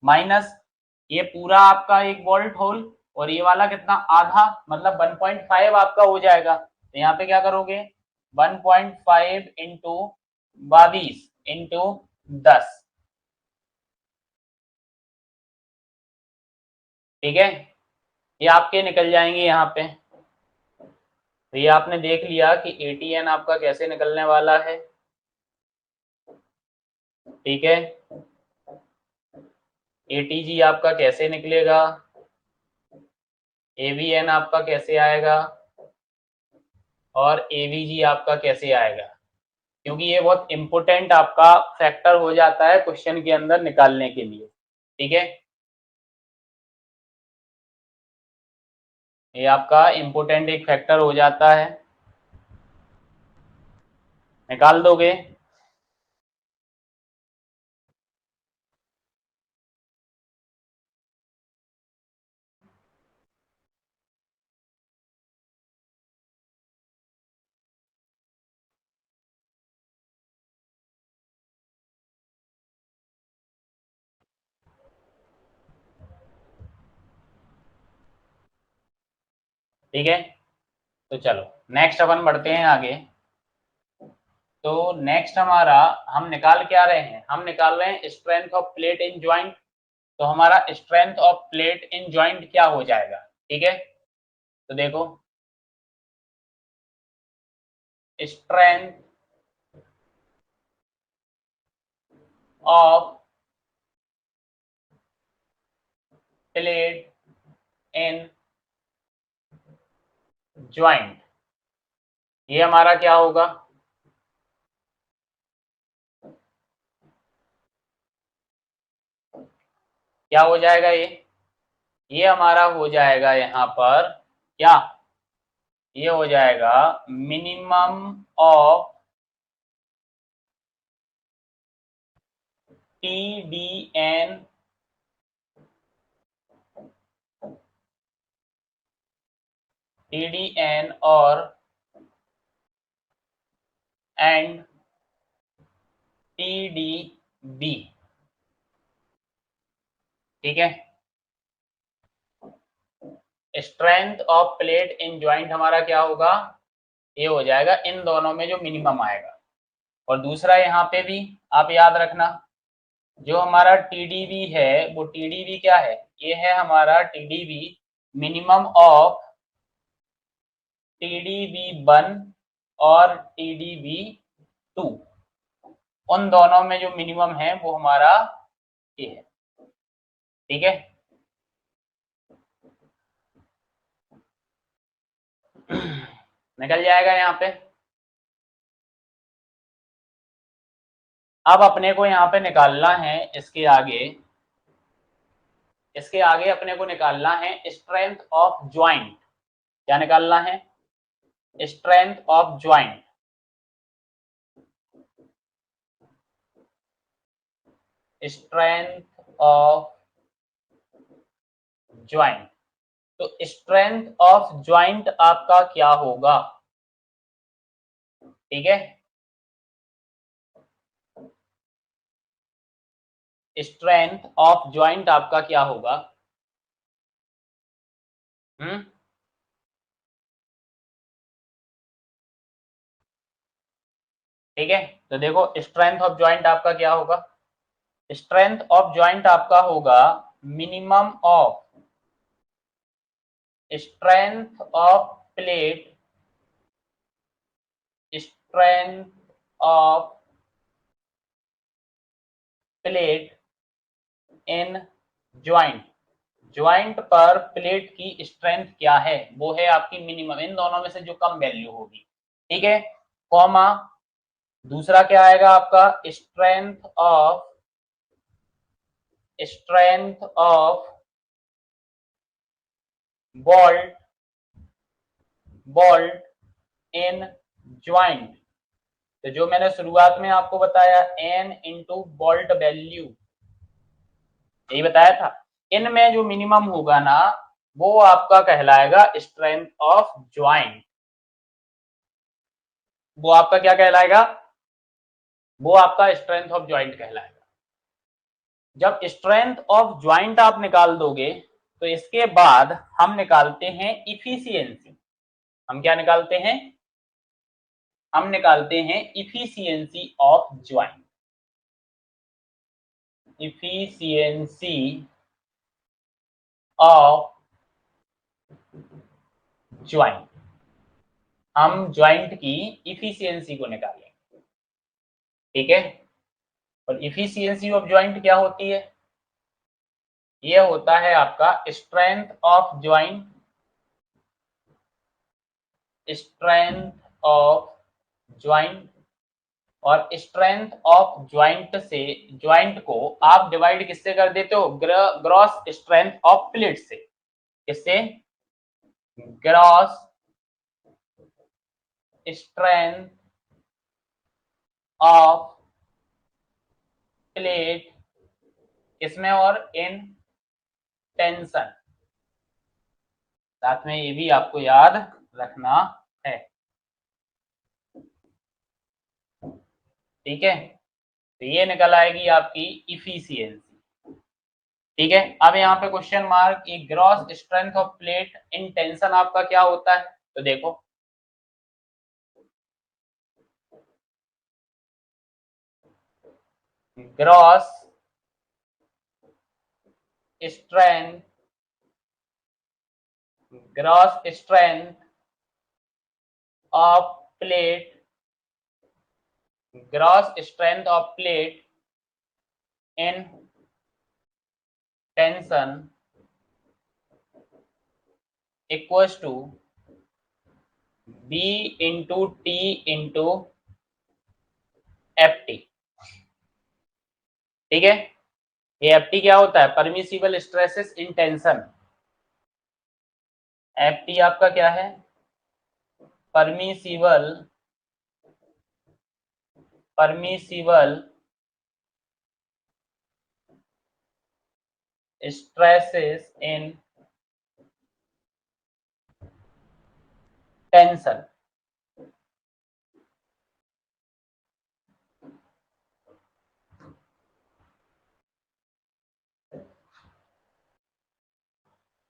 माइनस ये पूरा आपका एक वोल्ट होल, और ये वाला कितना, आधा, मतलब 1.5 आपका हो जाएगा। तो यहाँ पे क्या करोगे, 1.5 इंटू 22 इंटू 10। ठीक है, ये आपके निकल जाएंगे यहाँ पे। तो ये आपने देख लिया कि एटीएन आपका कैसे निकलने वाला है। ठीक है, एटीजी आपका कैसे निकलेगा, एवीएन आपका कैसे आएगा, और एवीजी आपका कैसे आएगा, क्योंकि ये बहुत इंपॉर्टेंट आपका फैक्टर हो जाता है क्वेश्चन के अंदर निकालने के लिए। ठीक है, ये आपका इंपॉर्टेंट एक फैक्टर हो जाता है, निकाल दोगे। ठीक है, तो चलो नेक्स्ट अपन बढ़ते हैं आगे। तो नेक्स्ट हमारा हम निकाल क्या रहे हैं, हम निकाल रहे हैं strength of plate in joint. तो हमारा strength of plate in joint क्या हो जाएगा, ठीक है, तो देखो strength of plate in joint, ये हमारा क्या होगा, क्या हो जाएगा ये हमारा हो जाएगा यहाँ पर क्या, ये हो जाएगा मिनिमम ऑफ TDN और एंड TDB, ठीक है। Strength of plate in joint हमारा क्या होगा, ये हो जाएगा इन दोनों में जो मिनिमम आएगा। और दूसरा यहाँ पे भी आप याद रखना, जो हमारा TDB है वो TDB क्या है, ये है हमारा TDB मिनिमम ऑफ TDB1 और TDB2, उन दोनों में जो मिनिमम है वो हमारा ये है, ठीक है। निकल जाएगा यहाँ पे। अब अपने को यहाँ पे निकालना है इसके आगे अपने को निकालना है स्ट्रेंथ ऑफ ज्वाइंट। क्या निकालना है, strength of joint. Strength of joint, तो स्ट्रेंथ ऑफ ज्वाइंट आपका क्या होगा, ठीक है। स्ट्रेंथ ऑफ ज्वाइंट आपका क्या होगा, ठीक है। तो देखो स्ट्रेंथ ऑफ ज्वाइंट आपका क्या होगा, स्ट्रेंथ ऑफ ज्वाइंट आपका होगा minimum of strength of plate, strength of plate in joint. Joint पर प्लेट की स्ट्रेंथ क्या है, वो है आपकी मिनिमम, इन दोनों में से जो कम वैल्यू होगी, ठीक है, कॉमा दूसरा क्या आएगा आपका strength of bolt in joint. तो जो मैंने शुरुआत में आपको बताया n इंटू बोल्ट वैल्यू, यही बताया था, इनमें जो मिनिमम होगा ना वो आपका कहलाएगा स्ट्रेंथ ऑफ ज्वाइंट। वो आपका क्या कहलाएगा, वो आपका स्ट्रेंथ ऑफ ज्वाइंट कहलाएगा। जब स्ट्रेंथ ऑफ ज्वाइंट आप निकाल दोगे तो इसके बाद हम निकालते हैं इफिशियंसी। हम क्या निकालते हैं, हम निकालते हैं efficiency of joint. Efficiency of joint, हम ज्वाइंट की इफिशियंसी को निकालेंगे, ठीक है। और इफिशियंसी ऑफ ज्वाइंट क्या होती है, ये होता है आपका strength of joint, strength of joint, और स्ट्रेंथ ऑफ ज्वाइंट से ज्वाइंट को आप डिवाइड किससे कर देते हो, ग्रॉस स्ट्रेंथ ऑफ प्लेट से। किससे, ग्रॉस स्ट्रेंथ ऑफ प्लेट, किसमें, और इन टेंशन। साथ में ये भी आपको याद रखना है, ठीक है। तो ये निकल आएगी आपकी इफिशियंसी। ठीक है। अब यहाँ पे question mark, gross strength of plate in tension आपका क्या होता है, तो देखो gross strength, gross strength of plate, gross strength of plate in tension equals to B into T into F T. ठीक है, ये एफ टी क्या होता है, permissible stresses in tension. F T आपका क्या है, permissible, permissible stresses in tension.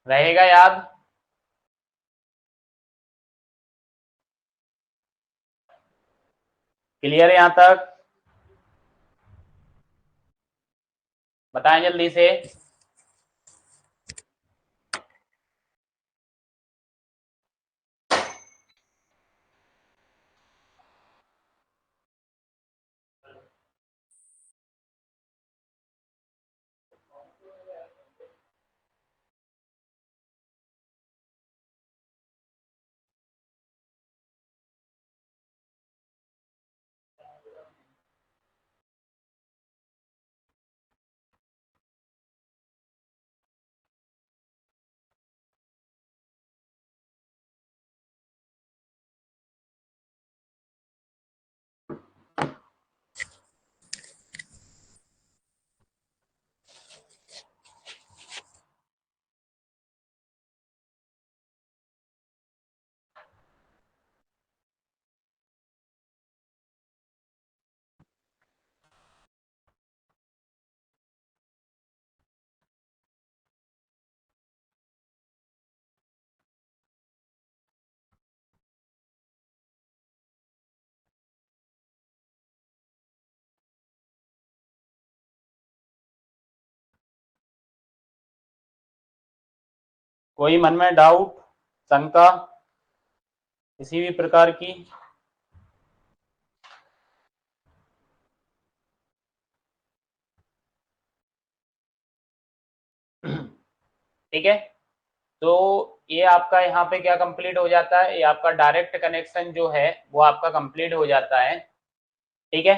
रहेगा याद? क्लियर है यहां तक? बताएं जल्दी से। कोई मन में डाउट, शंका किसी भी प्रकार की? ठीक है, तो ये आपका यहाँ पे क्या कंप्लीट हो जाता है, ये आपका डायरेक्ट कनेक्शन जो है वो आपका कंप्लीट हो जाता है। ठीक है,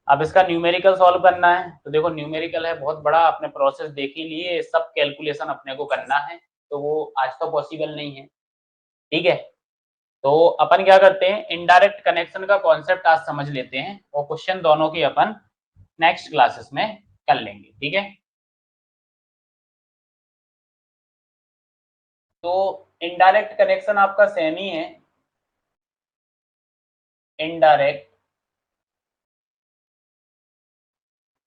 अब इसका न्यूमेरिकल सॉल्व करना है, तो देखो न्यूमेरिकल है बहुत बड़ा, आपने प्रोसेस देख ही लिए, सब कैलकुलेशन अपने को करना है, तो वो आज तो पॉसिबल नहीं है। ठीक है, तो अपन क्या करते हैं, इनडायरेक्ट कनेक्शन का कॉन्सेप्ट आज समझ लेते हैं, और क्वेश्चन दोनों की अपन नेक्स्ट क्लासेस में कर लेंगे। ठीक है, तो इनडायरेक्ट कनेक्शन आपका सेम ही है, इनडायरेक्ट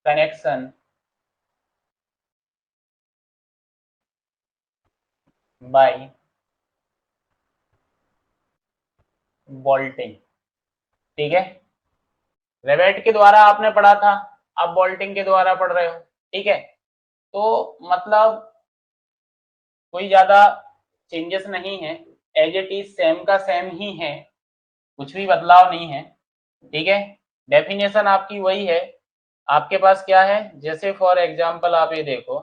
कनेक्शन बाय बोल्टिंग। ठीक है, रेवेट के द्वारा आपने पढ़ा था, आप बोल्टिंग के द्वारा पढ़ रहे हो। ठीक है, तो मतलब कोई ज्यादा चेंजेस नहीं है, एज इट इज सेम का सेम ही है, कुछ भी बदलाव नहीं है। ठीक है, डेफिनेशन आपकी वही है, आपके पास क्या है, जैसे फॉर एग्जांपल आप ये देखो,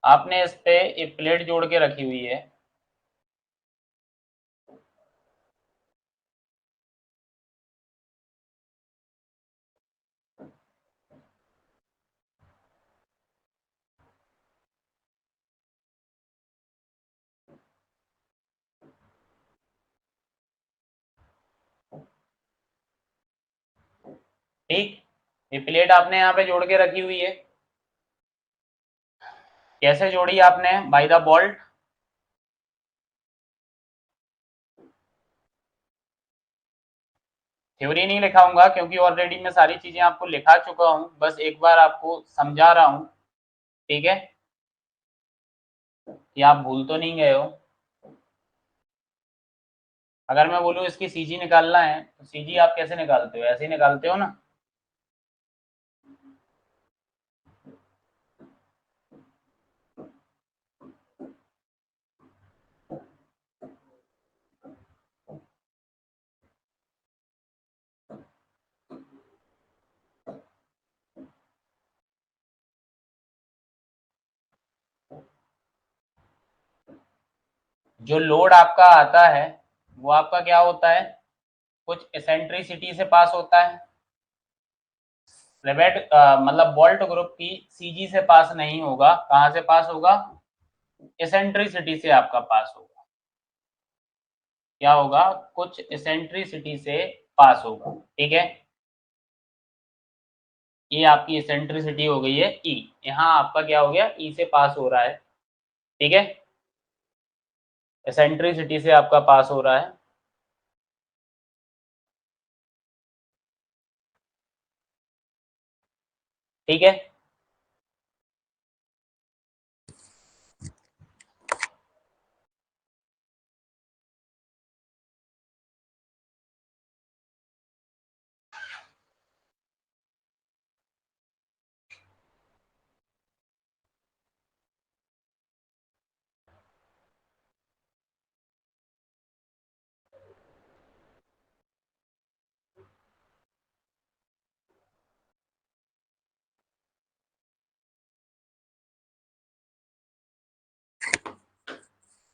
आपने इस पे एक प्लेट जोड़ के रखी हुई है, ठीक, ये प्लेट आपने यहाँ पे जोड़ के रखी हुई है, कैसे जोड़ी आपने? By the bolt. थ्योरी नहीं लिखाऊंगा क्योंकि ऑलरेडी मैं सारी चीजें आपको लिखा चुका हूं, बस एक बार आपको समझा रहा हूं, ठीक है, कि आप भूल तो नहीं गए हो। अगर मैं बोलूँ इसकी सीजी निकालना है तो सीजी आप कैसे निकालते हो? ऐसे ही निकालते हो ना। जो लोड आपका आता है वो आपका क्या होता है? कुछ एसेंट्रिसिटी से पास होता है। रिवेट मतलब बोल्ट ग्रुप की सीजी से पास नहीं होगा, कहां से पास होगा? एसेंट्रिसिटी से आपका पास होगा। क्या होगा? कुछ एसेंट्रिसिटी से पास होगा, ठीक है। ये आपकी एसेंट्रिसिटी हो गई है ई, यहाँ आपका क्या हो गया? ई से पास हो रहा है, ठीक है, एसेंट्रिसिटी से आपका पास हो रहा है। ठीक है,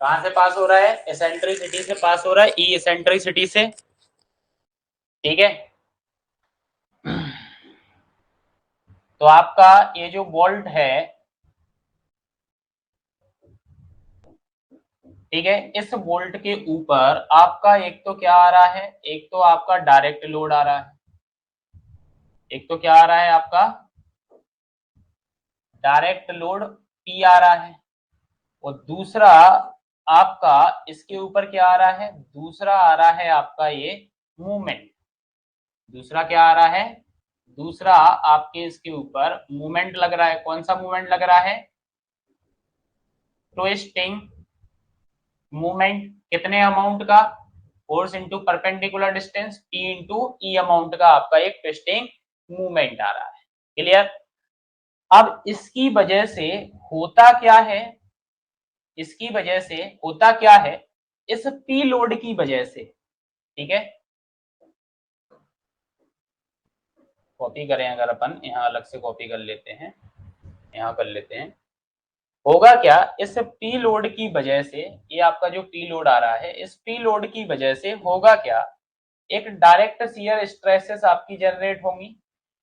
कहां से पास हो रहा है? एसेंट्रिसिटी से पास हो रहा है, ई एसेंट्रिसिटी से, ठीक है। तो आपका ये जो बोल्ट है, ठीक है, इस बोल्ट के ऊपर आपका एक तो क्या आ रहा है? एक तो आपका डायरेक्ट लोड आ रहा है, एक तो क्या आ रहा है आपका? डायरेक्ट लोड पी आ रहा है, और दूसरा आपका इसके ऊपर क्या आ रहा है? दूसरा आ रहा है आपका ये मूवमेंट। दूसरा क्या आ रहा है? दूसरा आपके इसके ऊपर मूवमेंट लग रहा है। कौन सा मूवमेंट लग रहा है? Twisting movement. कितने अमाउंट का? Force into perpendicular distance, P into E amount का आपका एक ट्विस्टिंग मूवमेंट आ रहा है। क्लियर? अब इसकी वजह से होता क्या है? इसकी वजह से होता क्या है? इस पी लोड की वजह से, ठीक है, कॉपी करें अगर अपन, यहां अलग से कॉपी कर लेते हैं, यहां कर लेते हैं। होगा क्या? इस पी लोड की वजह से, ये आपका जो पी लोड आ रहा है, इस पी लोड की वजह से होगा क्या? एक डायरेक्ट शियर स्ट्रेसेस आपकी जनरेट होंगी,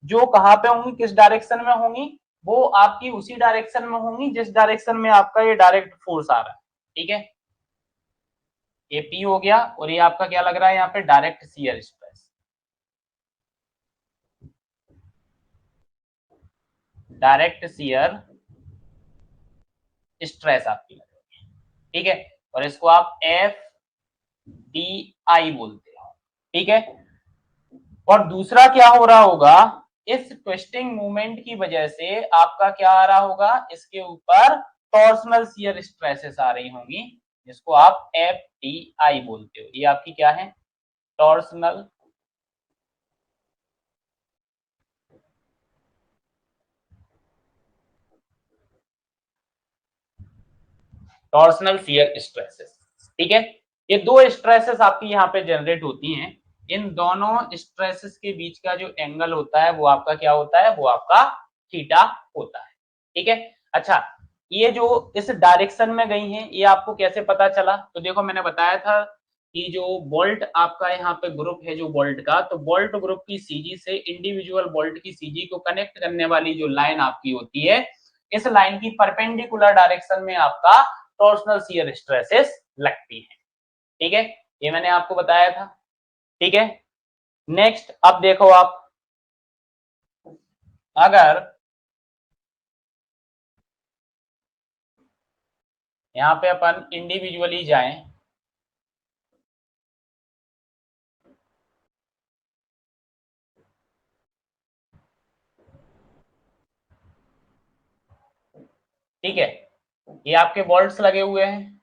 जो कहां पे होंगी? किस डायरेक्शन में होंगी? वो आपकी उसी डायरेक्शन में होंगी जिस डायरेक्शन में आपका ये डायरेक्ट फोर्स आ रहा है, ठीक है। ये पी हो गया, और ये आपका क्या लग रहा है यहाँ पे? Direct shear stress, direct shear stress आपकी लग रही है, ठीक है। और इसको आप एफ डी आई बोलते हो, ठीक है। और दूसरा क्या हो रहा होगा? इस ट्विस्टिंग मूवमेंट की वजह से आपका क्या आ रहा होगा? इसके ऊपर टॉर्सनल शियर स्ट्रेसेस आ रही होंगी, जिसको आप एफ टी आई बोलते हो। ये आपकी क्या है? टॉर्सनल टॉर्सनल शियर स्ट्रेसेस, ठीक है। ये दो स्ट्रेसेस आपकी यहाँ पे जनरेट होती हैं। इन दोनों स्ट्रेसेस के बीच का जो एंगल होता है वो आपका क्या होता है? वो आपका थीटा होता है, ठीक है। अच्छा, ये जो इस डायरेक्शन में गई हैं, ये आपको कैसे पता चला? तो देखो, मैंने बताया था कि जो बोल्ट आपका यहाँ पे ग्रुप है जो बोल्ट का, तो बोल्ट ग्रुप की सीजी से इंडिविजुअल बोल्ट की सीजी को कनेक्ट करने वाली जो लाइन आपकी होती है, इस लाइन की परपेंडिकुलर डायरेक्शन में आपका टॉर्सनल शियर स्ट्रेसेस लगती है, ठीक है। ये मैंने आपको बताया था, ठीक है। नेक्स्ट अब देखो आप, अगर यहाँ पे अपन इंडिविजुअली जाएं, ठीक है, ये आपके वोल्ट्स लगे हुए हैं,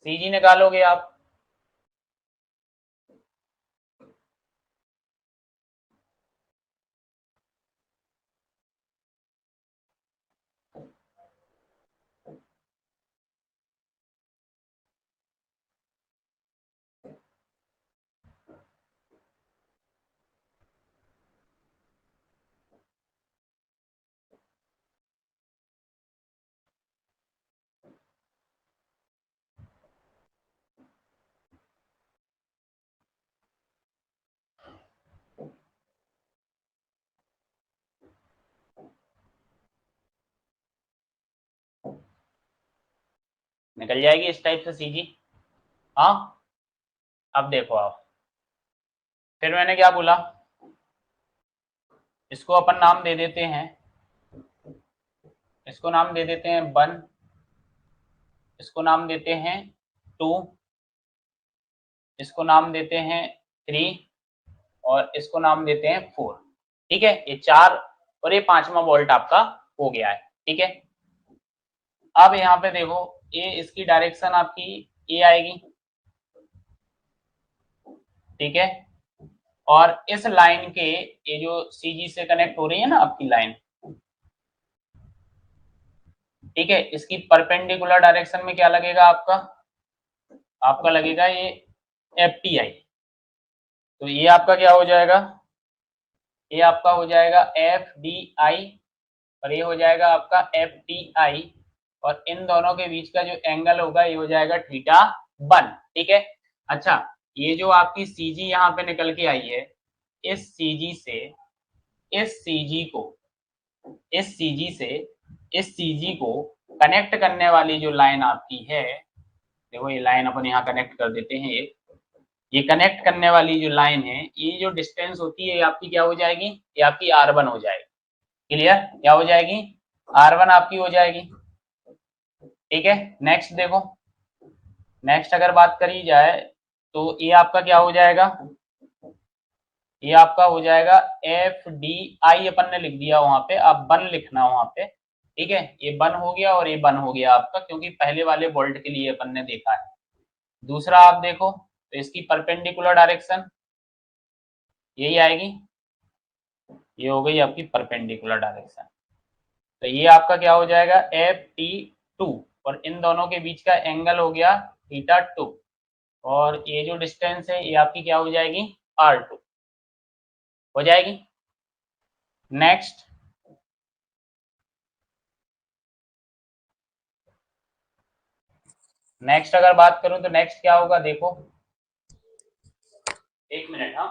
सीजी निकालोगे आप, निकल जाएगी इस टाइप से सीजी। हाँ, अब देखो आप, फिर मैंने क्या बोला, इसको अपन नाम दे देते हैं, इसको नाम दे देते हैं 1, इसको नाम देते हैं 2, इसको नाम देते हैं 3 और इसको नाम देते हैं 4। ठीक है, ये 4 और ये 5वां वोल्ट आपका हो गया है। ठीक है, अब यहाँ पे देखो, ये इसकी डायरेक्शन आपकी ये आएगी, ठीक है, और इस लाइन के, ये जो सीजी से कनेक्ट हो रही है ना आपकी लाइन, ठीक है, इसकी परपेंडिकुलर डायरेक्शन में क्या लगेगा आपका, आपका लगेगा ये एफ टी आई। तो ये आपका क्या हो जाएगा, ये आपका हो जाएगा एफ डी आई और ये हो जाएगा आपका एफ टी आई, और इन दोनों के बीच का जो एंगल होगा ये हो जाएगा थीटा 1। ठीक है, अच्छा, ये जो आपकी सीजी यहाँ पे निकल के आई है, इस सीजी से इस सीजी को इस सीजी से इस सीजी को कनेक्ट करने वाली जो लाइन आपकी है, देखो ये लाइन अपन यहाँ कनेक्ट कर देते हैं, ये कनेक्ट करने वाली जो लाइन है, ये जो डिस्टेंस होती है ये आपकी क्या हो जाएगी, ये आपकी R1 हो जाएगी। क्लियर, क्या हो जाएगी, R1 आपकी हो जाएगी। ठीक है, नेक्स्ट देखो, नेक्स्ट अगर बात करी जाए तो ये आपका क्या हो जाएगा, ये आपका हो जाएगा एफ डी आई, अपन ने लिख दिया वहां पे, आप 1 लिखना वहां पे। ठीक है, ये 1 हो गया और ये 1 हो गया आपका, क्योंकि पहले वाले बोल्ट के लिए अपन ने देखा है। दूसरा आप देखो, तो इसकी परपेंडिकुलर डायरेक्शन यही आएगी, ये हो गई आपकी परपेंडिकुलर डायरेक्शन। तो ये आपका क्या हो जाएगा एफ टी 2, और इन दोनों के बीच का एंगल हो गया थीटा 2, और ये जो डिस्टेंस है ये आपकी क्या हो जाएगी R2 हो जाएगी। नेक्स्ट, नेक्स्ट अगर बात करूं तो नेक्स्ट क्या होगा, देखो, एक मिनट, हाँ,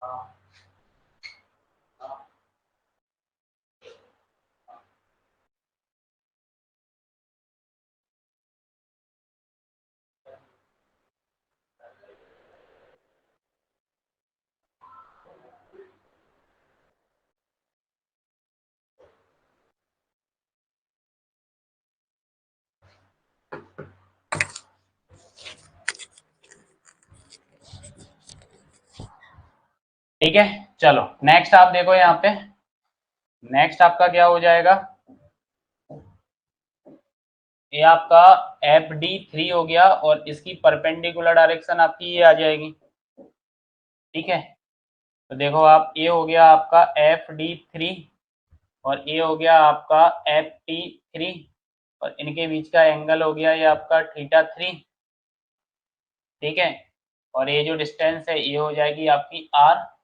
हाँ, हाँ। ठीक है, चलो नेक्स्ट आप देखो यहाँ पे, नेक्स्ट आपका क्या हो जाएगा, ये आपका एफ डी 3 हो गया और इसकी परपेंडिकुलर डायरेक्शन आपकी ये आ जाएगी। ठीक है, तो देखो आप, ये हो गया आपका एफ डी 3 और ये हो गया आपका एफ टी 3, और इनके बीच का एंगल हो गया ये आपका थीटा 3। ठीक है, और ये जो डिस्टेंस है ये हो जाएगी आपकी R3।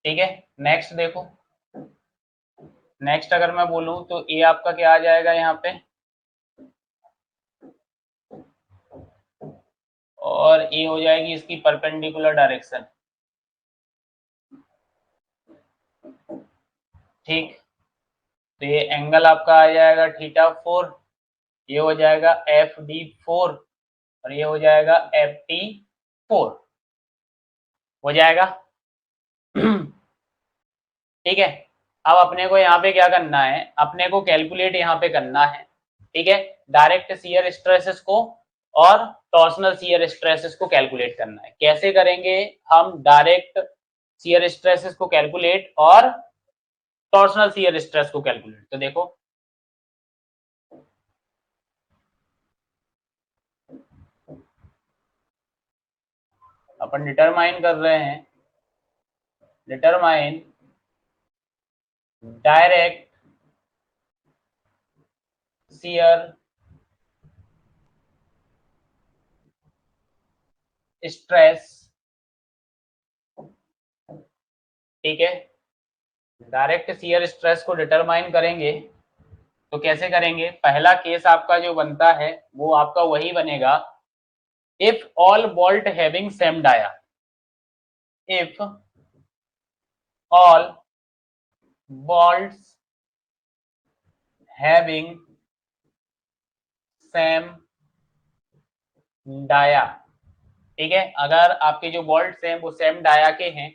ठीक है, नेक्स्ट देखो, नेक्स्ट अगर मैं बोलूं तो ये आपका क्या आ जाएगा यहाँ पे, और ये हो जाएगी इसकी परपेंडिकुलर डायरेक्शन। ठीक, तो ये एंगल आपका आ जाएगा थीटा 4, ये हो जाएगा एफ डी 4 और ये हो जाएगा एफ टी 4। हो जाएगा। ठीक है। अब अपने को यहाँ पे क्या करना है, अपने को कैलकुलेट यहाँ पे करना है। ठीक है, डायरेक्ट शियर स्ट्रेसेस को और टॉर्सनल शियर स्ट्रेसेस को कैलकुलेट करना है। कैसे करेंगे हम डायरेक्ट शियर स्ट्रेसेस को कैलकुलेट और टॉर्सनल शियर स्ट्रेस को कैलकुलेट? तो देखो, अपन डिटरमाइन कर रहे हैं, डिटरमाइन डायरेक्ट शियर स्ट्रेस। ठीक है, डायरेक्ट शियर स्ट्रेस को डिटरमाइन करेंगे तो कैसे करेंगे? पहला केस आपका जो बनता है वो आपका वही बनेगा, if all bolt having same dia, if all bolts having same dia. ठीक है, अगर आपके जो बोल्ट हैं वो सेम डाया के हैं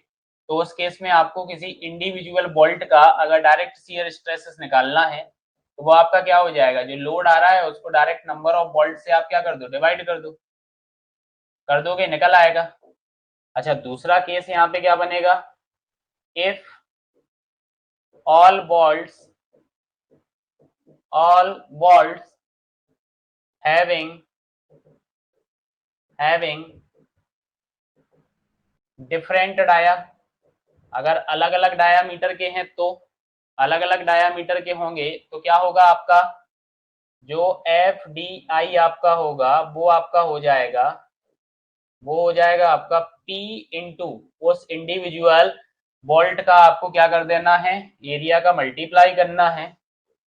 तो उस केस में आपको किसी इंडिविजुअल बोल्ट का अगर डायरेक्ट शियर स्ट्रेसेस निकालना है तो वो आपका क्या हो जाएगा, जो लोड आ रहा है उसको डायरेक्ट नंबर ऑफ बोल्ट से आप क्या कर दो, डिवाइड कर दो, कर दोगे, निकल आएगा। अच्छा, दूसरा केस यहाँ पे क्या बनेगा, if all bolts having different dia, अगर अलग अलग डायामीटर के हैं तो अलग अलग डायामीटर के होंगे तो क्या होगा, आपका जो एफ डी आई आपका होगा वो आपका हो जाएगा, वो हो जाएगा आपका P इंटू उस इंडिविजुअल बोल्ट का आपको क्या कर देना है, एरिया का मल्टीप्लाई करना है।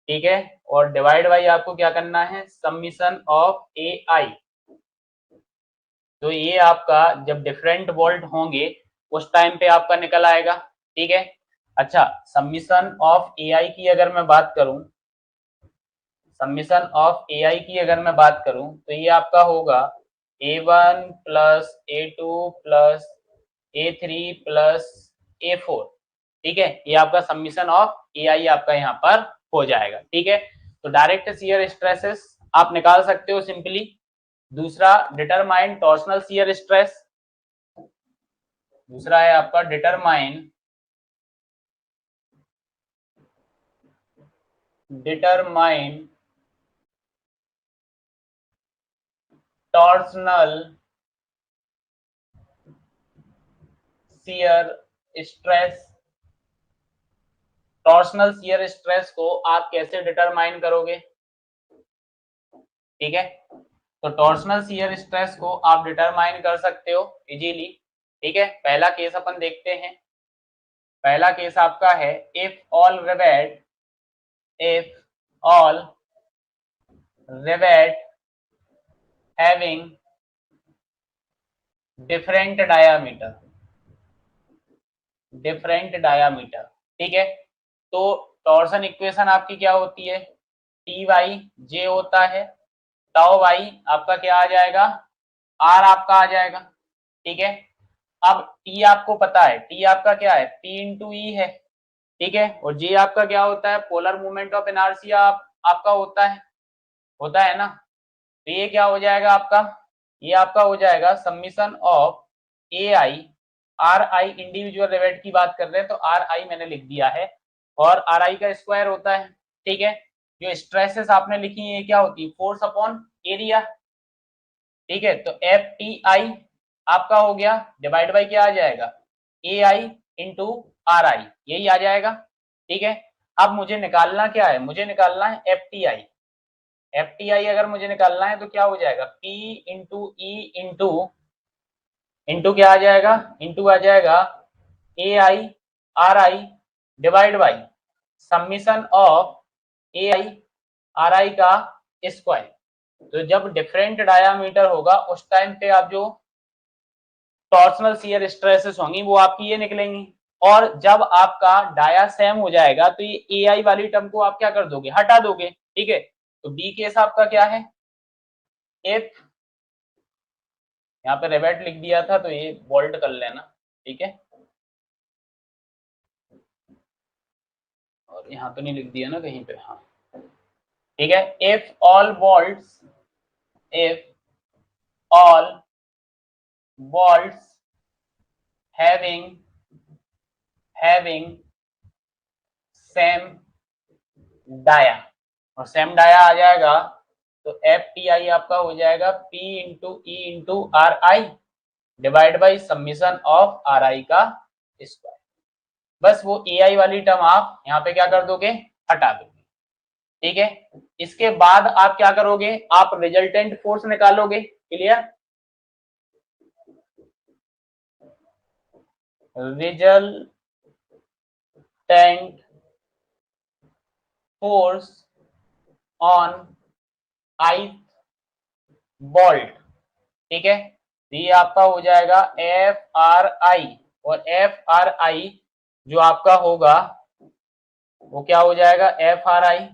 ठीक है, और डिवाइड बाई आपको क्या करना है, समीशन ऑफ ए आई। तो ये आपका जब डिफरेंट बोल्ट होंगे उस टाइम पे आपका निकल आएगा। ठीक है। अच्छा, समीशन ऑफ ए आई की अगर मैं बात करूं, समीशन ऑफ ए आई की अगर मैं बात करूं तो ये आपका होगा A1 plus A2 plus A3 plus A4। ठीक है, ये आपका समीशन ऑफ ए आई आपका यहाँ पर हो जाएगा। ठीक है, तो डायरेक्ट शियर स्ट्रेसेस आप निकाल सकते हो सिंपली। दूसरा, डिटरमाइन टॉर्सनल शियर स्ट्रेस। दूसरा है आपका determine torsional shear stress. Torsional shear stress को आप कैसे डिटरमाइन करोगे? ठीक है, तो टॉर्सनल शियर स्ट्रेस को आप डिटरमाइन कर सकते हो इजीली। ठीक है, पहला केस अपन देखते हैं। पहला केस आपका है, if all rivet having different diameter. ठीक है, तो टॉर्सन इक्वेशन आपकी क्या होती है, टी वाई जे होता है, टाउ वाई आपका क्या आ जाएगा, आर आपका आ जाएगा। ठीक है, अब टी आपको पता है, टी आपका क्या है, पी इंटू ई है। ठीक है, और जे आपका क्या होता है, पोलर मूवमेंट ऑफ इनर्शिया आपका होता है ना। तो ये क्या हो जाएगा आपका, ये आपका हो जाएगा summation of A I, R I individual rivet की बात कर रहे हैं तो आर आई मैंने लिख दिया है, और आर आई का स्क्वायर होता है। ठीक है, जो स्ट्रेसेस आपने लिखी है क्या होती है, फोर्स अपॉन एरिया। ठीक है, तो एफ टी आई आपका हो गया, डिवाइड बाई क्या आ जाएगा, ए आई इंटू आर आई, यही आ जाएगा। ठीक है, अब मुझे निकालना क्या है, मुझे निकालना है एफ टी आई। एफ टी आई अगर मुझे निकालना है तो क्या हो जाएगा, P इंटू ई इंटू क्या आ जाएगा, इंटू आ जाएगा A I R I divide by summation of A I R I का स्क्वायर। तो जब डिफरेंट डायामीटर होगा उस टाइम पे आप जो टॉर्सनल शियर स्ट्रेसेस होंगी वो आपकी ये निकलेंगी, और जब आपका डाया सेम हो जाएगा तो ये ए आई वाली टर्म को आप क्या कर दोगे, हटा दोगे। ठीक है, तो बी केस आपका क्या है, इफ यहाँ पे रिवेट लिख दिया था तो ये बोल्ट कर लेना, ठीक है, और यहाँ तो नहीं लिख दिया ना कहीं पे, हाँ ठीक है। If all bolts, if all bolts having same dia, और सेम डाया आ जाएगा तो एफ टी आई आपका हो जाएगा P into E into R I divide by summation of R I का स्क्वायर। बस वो ए आई वाली टर्म आप यहाँ पे क्या कर दोगे, हटा दोगे। ठीक है, इसके बाद आप क्या करोगे, आप रिजल्टेंट फोर्स निकालोगे। Clear, resultant force on I bolt. ठीक है, ये आपका हो जाएगा एफ आर आई, और एफ आर आई जो आपका होगा वो क्या हो जाएगा, एफ आर आई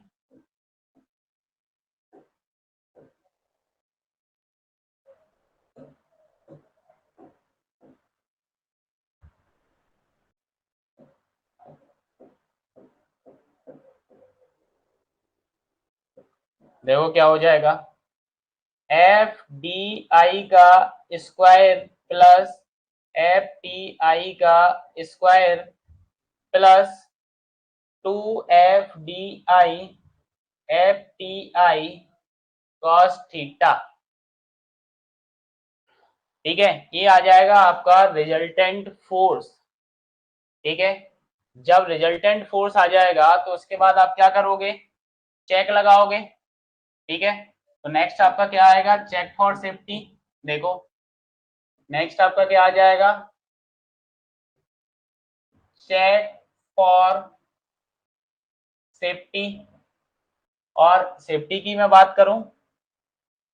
देखो क्या हो जाएगा, एफ डी आई का square plus F T I का square plus 2 F T I cos theta. ठीक है, ये आ जाएगा आपका रिजल्टेंट फोर्स। ठीक है, जब रिजल्टेंट फोर्स आ जाएगा तो उसके बाद आप क्या करोगे, चेक लगाओगे। ठीक है, तो नेक्स्ट आपका क्या आएगा, चेक फॉर सेफ्टी। देखो नेक्स्ट आपका क्या आ जाएगा, चेक फॉर सेफ्टी, और सेफ्टी की मैं बात करूं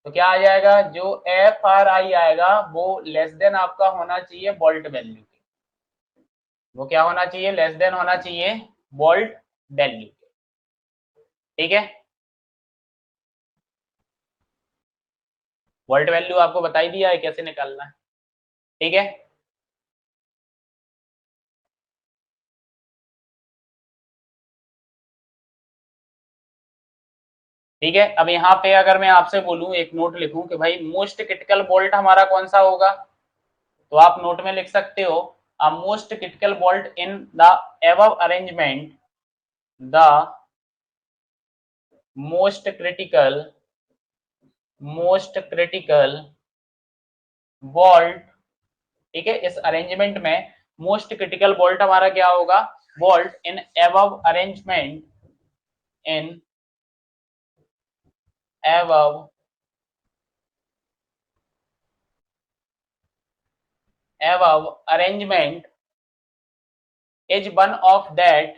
तो क्या आ जाएगा, जो एफ आर आई आएगा वो लेस देन आपका होना चाहिए बोल्ट वैल्यू के, वो क्या होना चाहिए, लेस देन होना चाहिए बोल्ट वैल्यू के। ठीक है, बोल्ट वैल्यू आपको बता ही दिया है कैसे निकालना है। ठीक है, ठीक है, अब यहाँ पे अगर मैं आपसे बोलूं, एक नोट लिखूं कि भाई मोस्ट क्रिटिकल बोल्ट हमारा कौन सा होगा, तो आप नोट में लिख सकते हो, a most critical bolt in the above arrangement, the most critical bolt. ठीक है, इस अरेंजमेंट में मोस्ट क्रिटिकल बोल्ट हमारा क्या होगा, bolt in above arrangement, in above arrangement is one of that,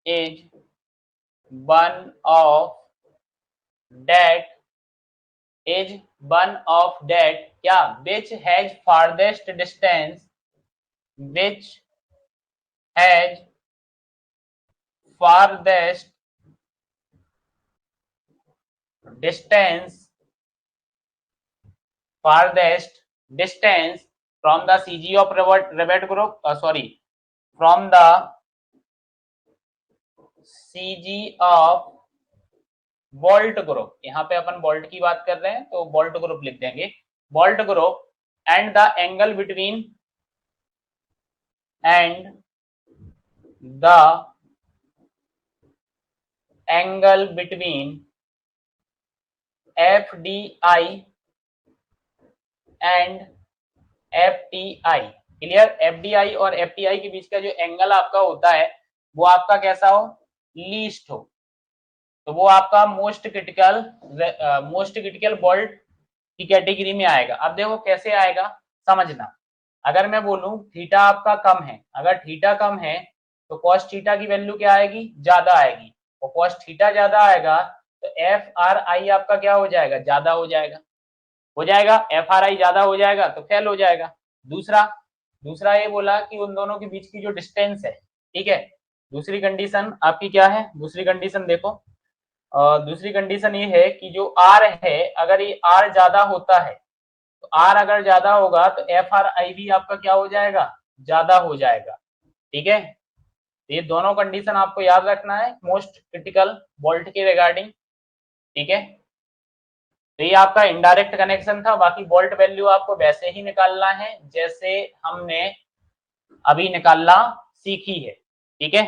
is one of that is one of that क्या, which has farthest distance, which has farthest distance from the CG of Rabbit group, sorry, from the CG of bolt group. यहाँ पे अपन bolt की बात कर रहे हैं तो bolt group लिख देंगे, bolt group, and the angle between, and the angle between F D I and F T I. Clear, F D आई और एफ टी आई के बीच का जो एंगल आपका होता है वो आपका कैसा हो, लीस्ट हो, तो वो आपका मोस्ट क्रिटिकल बोल्ट की कैटेगरी में आएगा। अब देखो कैसे आएगा समझना, अगर मैं बोलूं थीटा आपका कम है, अगर थीटा कम है तो कॉस थीटा की वैल्यू क्या आएगी, ज्यादा आएगी, और कॉस थीटा ज्यादा आएगा तो एफ आर आई आपका क्या हो जाएगा, ज्यादा हो जाएगा, एफ आर आई ज्यादा हो जाएगा तो फेल हो जाएगा। दूसरा दूसरा ये बोला कि उन दोनों के बीच की जो डिस्टेंस है, ठीक है, दूसरी कंडीशन आपकी क्या है, दूसरी कंडीशन देखो, दूसरी कंडीशन ये है कि जो आर है, अगर ये आर ज्यादा होता है, तो आर अगर ज्यादा होगा तो एफ आर आई भी आपका क्या हो जाएगा, ज्यादा हो जाएगा। ठीक है, तो ये दोनों कंडीशन आपको याद रखना है मोस्ट क्रिटिकल बोल्ट के रिगार्डिंग। ठीक है, तो ये आपका इनडायरेक्ट कनेक्शन था। बाकी बोल्ट वैल्यू आपको वैसे ही निकालना है जैसे हमने अभी निकालना सीखी है। ठीक है,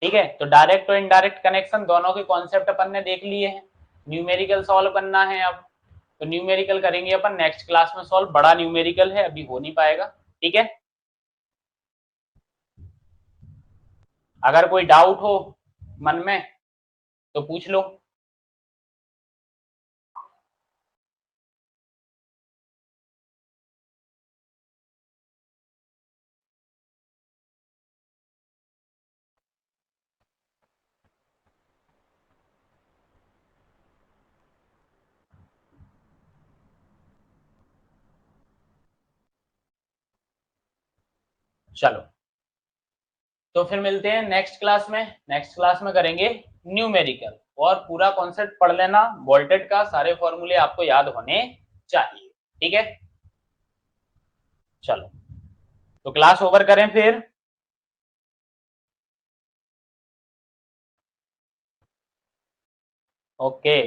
ठीक है, तो डायरेक्ट और इनडायरेक्ट कनेक्शन दोनों के कॉन्सेप्ट अपन ने देख लिए हैं। न्यूमेरिकल सॉल्व करना है अब, तो न्यूमेरिकल करेंगे अपन नेक्स्ट क्लास में सॉल्व। बड़ा न्यूमेरिकल है, अभी हो नहीं पाएगा। ठीक है, अगर कोई डाउट हो मन में तो पूछ लो। चलो, तो फिर मिलते हैं नेक्स्ट क्लास में। नेक्स्ट क्लास में करेंगे न्यूमेरिकल, और पूरा कॉन्सेप्ट पढ़ लेना। वोल्टेज का सारे फॉर्मूले आपको याद होने चाहिए। ठीक है, चलो, तो क्लास ओवर करें फिर। ओके,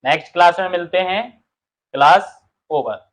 नेक्स्ट क्लास में मिलते हैं। Class over.